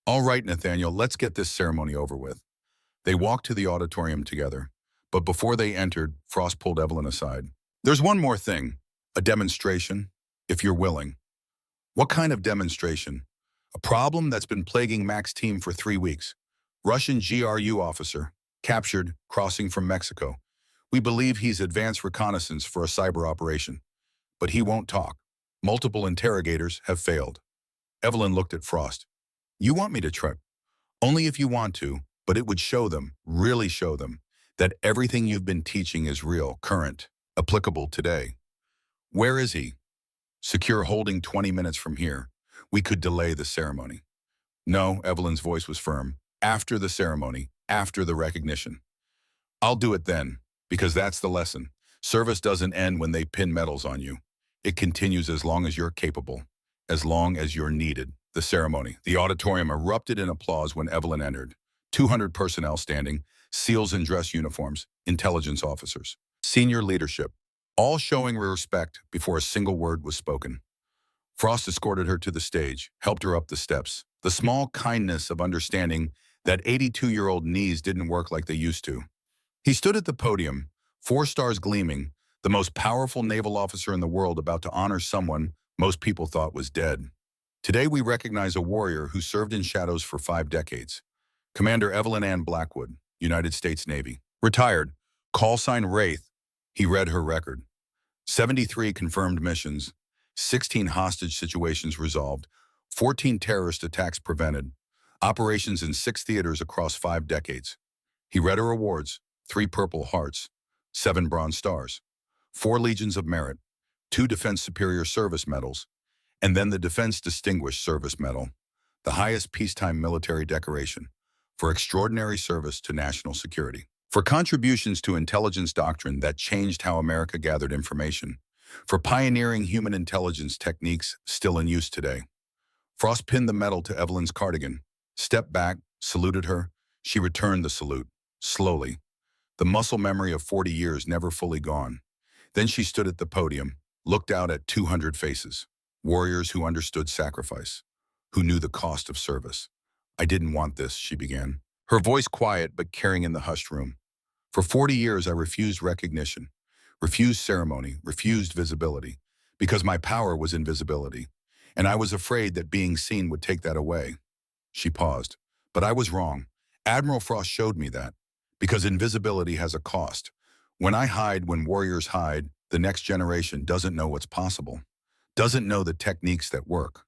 All right, Nathaniel, let's get this ceremony over with. They walked to the auditorium together, but before they entered, Frost pulled Evelyn aside. There's one more thing, a demonstration, if you're willing. What kind of demonstration? A problem that's been plaguing Mac's team for 3 weeks. Russian GRU officer, captured, crossing from Mexico. We believe he's advanced reconnaissance for a cyber operation. But he won't talk. Multiple interrogators have failed. Evelyn looked at Frost. You want me to try? Only if you want to, but it would show them, really show them, that everything you've been teaching is real, current, applicable today. Where is he? Secure holding 20 minutes from here. We could delay the ceremony. No, Evelyn's voice was firm. After the ceremony, after the recognition. I'll do it then, because that's the lesson. Service doesn't end when they pin medals on you. It continues as long as you're capable, as long as you're needed. The ceremony. The auditorium erupted in applause when Evelyn entered. 200 personnel standing, SEALs in dress uniforms, intelligence officers, senior leadership, all showing respect before a single word was spoken. Frost escorted her to the stage, helped her up the steps. The small kindness of understanding that 82-year-old knees didn't work like they used to. He stood at the podium, 4 stars gleaming, the most powerful naval officer in the world about to honor someone most people thought was dead. Today we recognize a warrior who served in shadows for 5 decades. Commander Evelyn Ann Blackwood, United States Navy. Retired. Call sign Wraith. He read her record. 73 confirmed missions, 16 hostage situations resolved, 14 terrorist attacks prevented, operations in 6 theaters across 5 decades. He read her awards, 3 Purple Hearts, 7 Bronze Stars, 4 Legions of Merit, 2 Defense Superior Service Medals, and then the Defense Distinguished Service Medal, the highest peacetime military decoration, for extraordinary service to national security, for contributions to intelligence doctrine that changed how America gathered information, for pioneering human intelligence techniques still in use today. Frost pinned the medal to Evelyn's cardigan, stepped back, saluted her. She returned the salute, slowly, the muscle memory of 40 years never fully gone. Then she stood at the podium, looked out at 200 faces, warriors who understood sacrifice, who knew the cost of service. I didn't want this, she began, her voice quiet but carrying in the hushed room. For 40 years I refused recognition, refused ceremony, refused visibility, because my power was invisibility, and I was afraid that being seen would take that away. She paused, but I was wrong. Admiral Frost showed me that, because invisibility has a cost. When I hide, when warriors hide, the next generation doesn't know what's possible, doesn't know the techniques that work,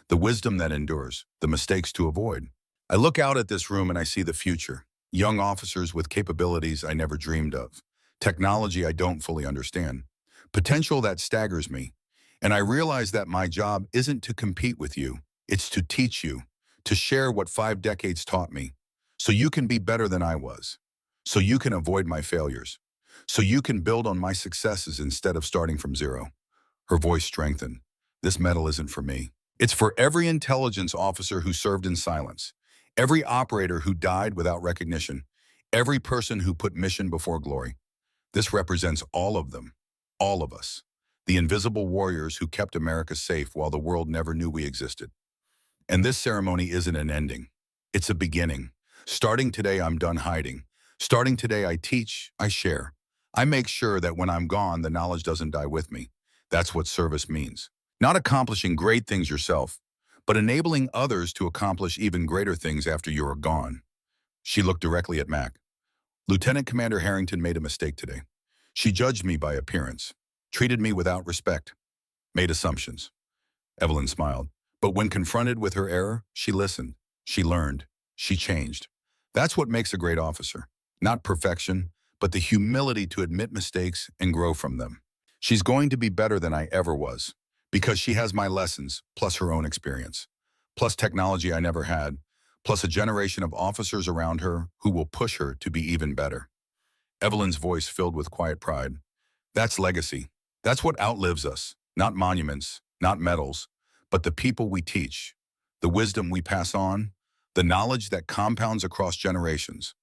the wisdom that endures, the mistakes to avoid. I look out at this room and I see the future, young officers with capabilities I never dreamed of, technology I don't fully understand, potential that staggers me. And I realize that my job isn't to compete with you, it's to teach you, to share what 5 decades taught me, so you can be better than I was, so you can avoid my failures, so you can build on my successes instead of starting from zero. Her voice strengthened. This medal isn't for me. It's for every intelligence officer who served in silence, every operator who died without recognition, every person who put mission before glory. This represents all of them, all of us, the invisible warriors who kept America safe while the world never knew we existed. And this ceremony isn't an ending. It's a beginning. Starting today, I'm done hiding. Starting today, I teach, I share. I make sure that when I'm gone, the knowledge doesn't die with me. That's what service means. Not accomplishing great things yourself, but enabling others to accomplish even greater things after you are gone. She looked directly at Mac. Lieutenant Commander Harrington made a mistake today. She judged me by appearance, treated me without respect, made assumptions. Evelyn smiled. But when confronted with her error, she listened, she learned, she changed. That's what makes a great officer. Not perfection, but the humility to admit mistakes and grow from them. She's going to be better than I ever was, because she has my lessons, plus her own experience, plus technology I never had, plus a generation of officers around her who will push her to be even better. Evelyn's voice filled with quiet pride. That's legacy. That's what outlives us. Not monuments, not medals, but the people we teach, the wisdom we pass on, the knowledge that compounds across generations.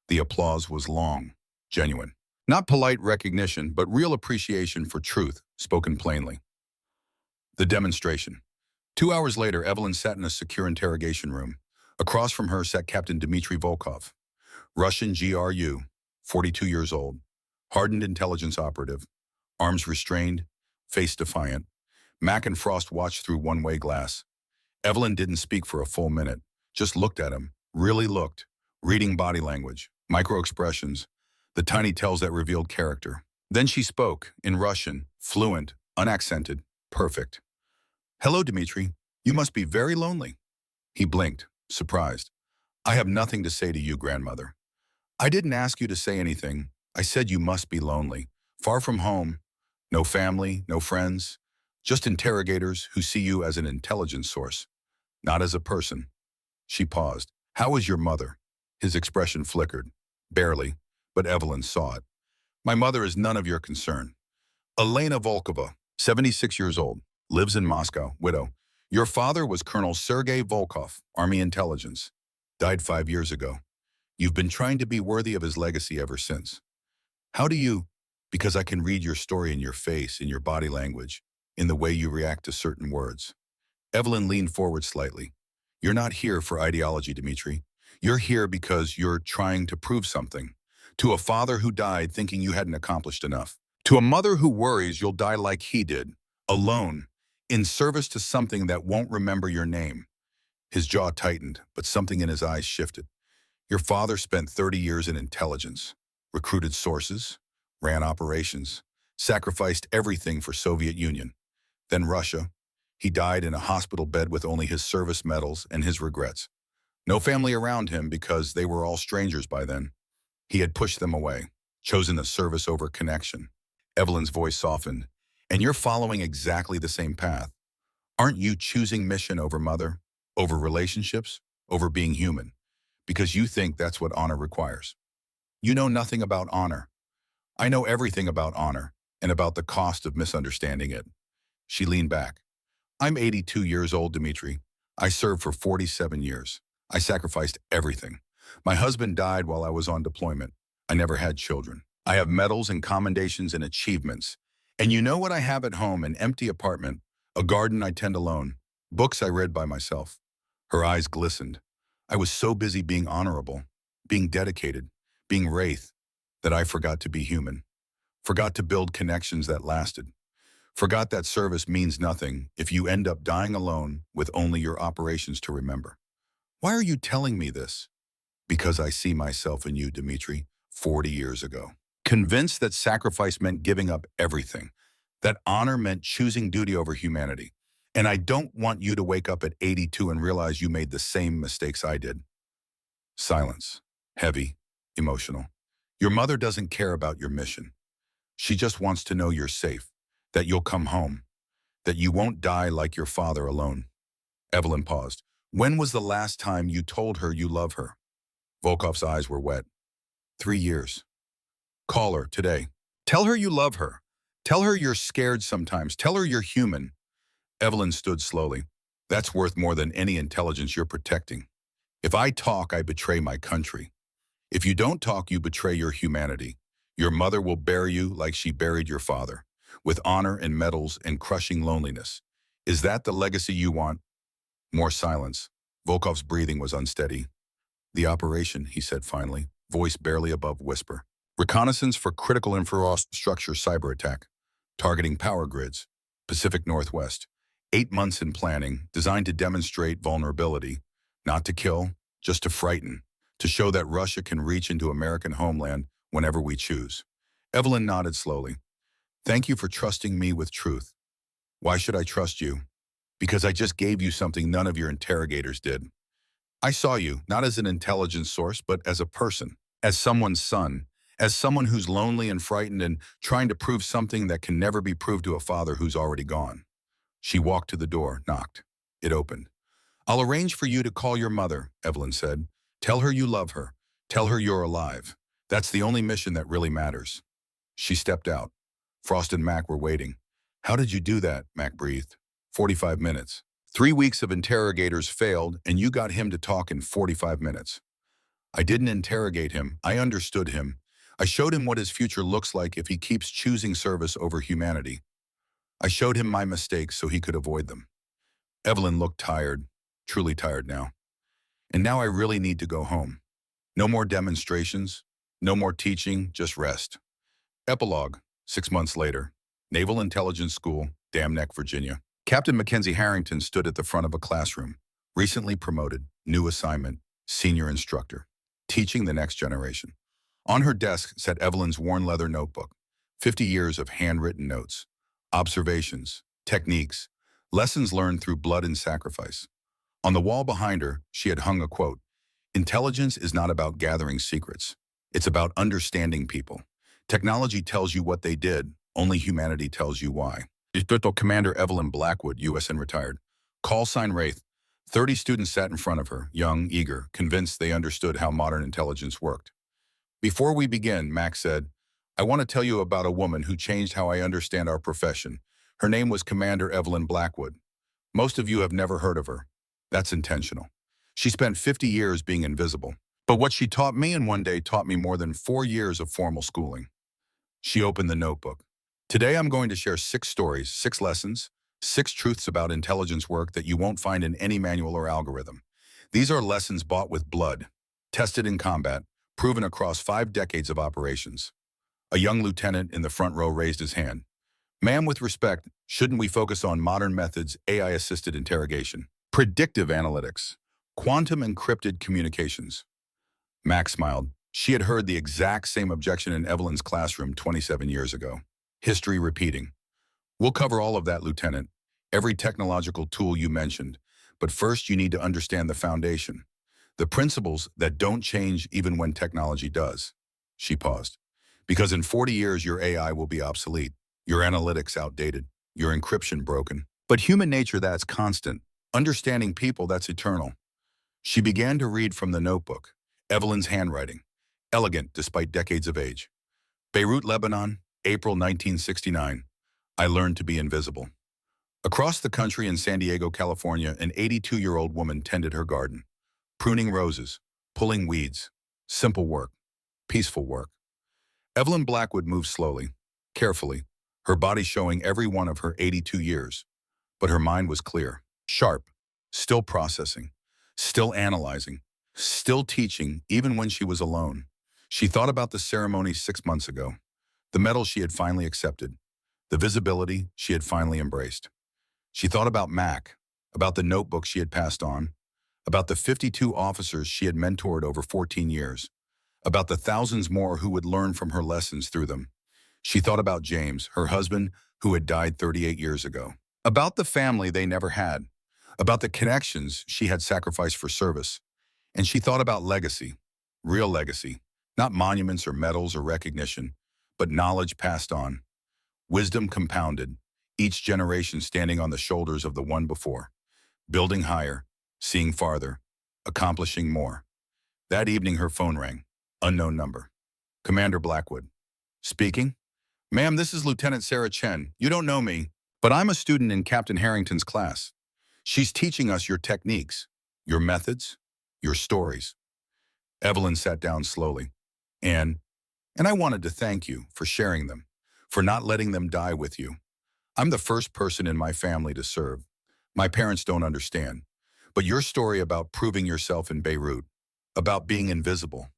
The applause was long, genuine. Not polite recognition, but real appreciation for truth, spoken plainly. The demonstration. 2 hours later, Evelyn sat in a secure interrogation room. Across from her sat Captain Dmitry Volkov, Russian GRU, 42 years old, hardened intelligence operative, arms restrained, face defiant. Mac and Frost watched through one-way glass. Evelyn didn't speak for a full minute, just looked at him, really looked, reading body language, micro-expressions, the tiny tells that revealed character. Then she spoke, in Russian, fluent, unaccented, perfect. Hello, Dmitry. You must be very lonely. He blinked, surprised. I have nothing to say to you, grandmother. I didn't ask you to say anything. I said you must be lonely, far from home, no family, no friends, just interrogators who see you as an intelligence source, not as a person. She paused. How is your mother? His expression flickered. Barely, but Evelyn saw it. My mother is none of your concern. Elena Volkova, 76 years old, lives in Moscow, widow. Your father was Colonel Sergei Volkov, Army Intelligence. Died 5 years ago. You've been trying to be worthy of his legacy ever since. How do you? Because I can read your story in your face, in your body language, in the way you react to certain words. Evelyn leaned forward slightly. You're not here for ideology, Dmitry. You're here because you're trying to prove something. To a father who died thinking you hadn't accomplished enough. To a mother who worries you'll die like he did, alone, in service to something that won't remember your name. His jaw tightened, but something in his eyes shifted. Your father spent 30 years in intelligence, recruited sources, ran operations, sacrificed everything for Soviet Union. Then Russia. He died in a hospital bed with only his service medals and his regrets. No family around him because they were all strangers by then. He had pushed them away, chosen the service over connection. Evelyn's voice softened. And you're following exactly the same path. Aren't you choosing mission over mother, over relationships, over being human? Because you think that's what honor requires. You know nothing about honor. I know everything about honor and about the cost of misunderstanding it. She leaned back. I'm 82 years old, Dmitry. I served for 47 years. I sacrificed everything. My husband died while I was on deployment. I never had children. I have medals and commendations and achievements. And you know what I have at home? An empty apartment, a garden I tend alone, books I read by myself. Her eyes glistened. I was so busy being honorable, being dedicated, being wraith, that I forgot to be human. Forgot to build connections that lasted. Forgot that service means nothing if you end up dying alone with only your operations to remember. Why are you telling me this? Because I see myself in you, Dmitry, 40 years ago. Convinced that sacrifice meant giving up everything, that honor meant choosing duty over humanity. And I don't want you to wake up at 82 and realize you made the same mistakes I did. Silence. Heavy. Emotional. Your mother doesn't care about your mission. She just wants to know you're safe, that you'll come home, that you won't die like your father alone. Evelyn paused. When was the last time you told her you love her? Volkov's eyes were wet. 3 years. Call her today. Tell her you love her. Tell her you're scared sometimes. Tell her you're human. Evelyn stood slowly. That's worth more than any intelligence you're protecting. If I talk, I betray my country. If you don't talk, you betray your humanity. Your mother will bury you like she buried your father, with honor and medals and crushing loneliness. Is that the legacy you want? More silence. Volkov's breathing was unsteady. The operation, he said finally, voice barely above whisper. Reconnaissance for critical infrastructure cyber attack, targeting power grids, Pacific Northwest. 8 months in planning, designed to demonstrate vulnerability, not to kill, just to frighten, to show that Russia can reach into American homeland whenever we choose. Evelyn nodded slowly. Thank you for trusting me with truth. Why should I trust you? Because I just gave you something none of your interrogators did. I saw you, not as an intelligence source, but as a person, as someone's son, as someone who's lonely and frightened and trying to prove something that can never be proved to a father who's already gone. She walked to the door, knocked. It opened. I'll arrange for you to call your mother, Evelyn said. Tell her you love her. Tell her you're alive. That's the only mission that really matters. She stepped out. Frost and Mac were waiting. How did you do that? Mac breathed. 45 minutes. 3 weeks of interrogators failed, and you got him to talk in 45 minutes. I didn't interrogate him. I understood him. I showed him what his future looks like if he keeps choosing service over humanity. I showed him my mistakes so he could avoid them. Evelyn looked tired, truly tired now. And now I really need to go home. No more demonstrations, no more teaching, just rest. Epilogue, 6 months later. Naval Intelligence School, Dam Neck, Virginia. Captain Mackenzie Harrington stood at the front of a classroom, recently promoted, new assignment, senior instructor, teaching the next generation. On her desk sat Evelyn's worn leather notebook, 50 years of handwritten notes, observations, techniques, lessons learned through blood and sacrifice. On the wall behind her, she had hung a quote, "Intelligence is not about gathering secrets. It's about understanding people. Technology tells you what they did, only humanity tells you why." Lieutenant Commander Evelyn Blackwood, U.S.N. retired. Call sign Wraith. 30 students sat in front of her, young, eager, convinced they understood how modern intelligence worked. Before we begin, Max said, I want to tell you about a woman who changed how I understand our profession. Her name was Commander Evelyn Blackwood. Most of you have never heard of her. That's intentional. She spent 50 years being invisible. But what she taught me in one day taught me more than 4 years of formal schooling. She opened the notebook. Today I'm going to share 6 stories, 6 lessons, 6 truths about intelligence work that you won't find in any manual or algorithm. These are lessons bought with blood, tested in combat, proven across 5 decades of operations. A young lieutenant in the front row raised his hand. Ma'am, with respect, shouldn't we focus on modern methods, AI-assisted interrogation, predictive analytics, quantum encrypted communications? Max smiled. She had heard the exact same objection in Evelyn's classroom 27 years ago. History repeating. We'll cover all of that, Lieutenant. Every technological tool you mentioned. But first, you need to understand the foundation. The principles that don't change even when technology does. She paused. Because in 40 years, your AI will be obsolete. Your analytics outdated. Your encryption broken. But human nature, that's constant. Understanding people, that's eternal. She began to read from the notebook. Evelyn's handwriting. Elegant despite decades of age. Beirut, Lebanon, April 1969. I learned to be invisible. Across the country in San Diego, California, an 82-year-old woman tended her garden. Pruning roses, pulling weeds. Simple work. Peaceful work. Evelyn Blackwood moved slowly, carefully, her body showing every one of her 82 years. But her mind was clear, sharp, still processing, still analyzing, still teaching even when she was alone. She thought about the ceremony 6 months ago, the medal she had finally accepted, the visibility she had finally embraced. She thought about Mac, about the notebook she had passed on, about the 52 officers she had mentored over 14 years, about the thousands more who would learn from her lessons through them. She thought about James, her husband, who had died 38 years ago, about the family they never had, about the connections she had sacrificed for service. And she thought about legacy, real legacy, not monuments or medals or recognition, but knowledge passed on, wisdom compounded, each generation standing on the shoulders of the one before, building higher, seeing farther, accomplishing more. That evening her phone rang, unknown number. Commander Blackwood. Speaking. Ma'am, this is Lieutenant Sarah Chen. You don't know me, but I'm a student in Captain Harrington's class. She's teaching us your techniques, your methods, your stories. Evelyn sat down slowly. And, and I wanted to thank you for sharing them, for not letting them die with you. I'm the first person in my family to serve. My parents don't understand. But your story about proving yourself in Beirut, about being invisible,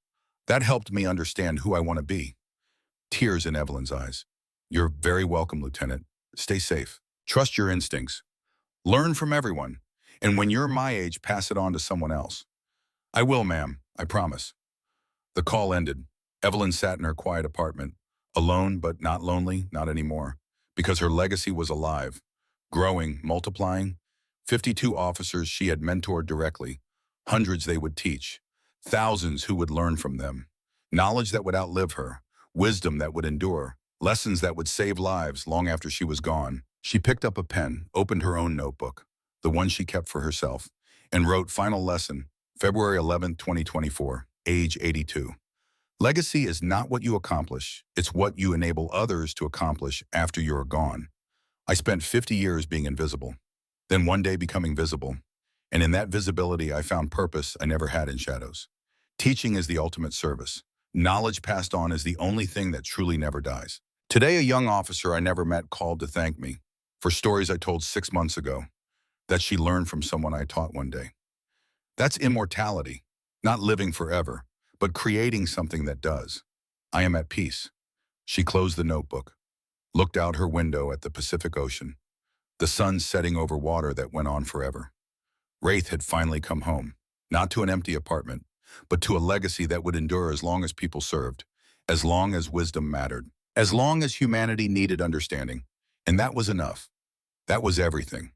that helped me understand who I want to be. Tears in Evelyn's eyes. You're very welcome, Lieutenant. Stay safe. Trust your instincts. Learn from everyone. And when you're my age, pass it on to someone else. I will, ma'am. I promise. The call ended. Evelyn sat in her quiet apartment, alone but not lonely, not anymore, because her legacy was alive, growing, multiplying. 52 officers she had mentored directly, hundreds they would teach, thousands who would learn from them, knowledge that would outlive her, wisdom that would endure, lessons that would save lives long after she was gone. She picked up a pen, opened her own notebook, the one she kept for herself, and wrote final lesson, February 11, 2024, age 82. Legacy is not what you accomplish, it's what you enable others to accomplish after you're gone. I spent 50 years being invisible, then one day becoming visible, and in that visibility I found purpose I never had in shadows. Teaching is the ultimate service. Knowledge passed on is the only thing that truly never dies. Today, a young officer I never met called to thank me for stories I told 6 months ago that she learned from someone I taught one day. That's immortality, not living forever, but creating something that does. I am at peace. She closed the notebook, looked out her window at the Pacific Ocean, the sun setting over water that went on forever. Wraith had finally come home, not to an empty apartment, but to a legacy that would endure as long as people served, as long as wisdom mattered, as long as humanity needed understanding. And that was enough. That was everything.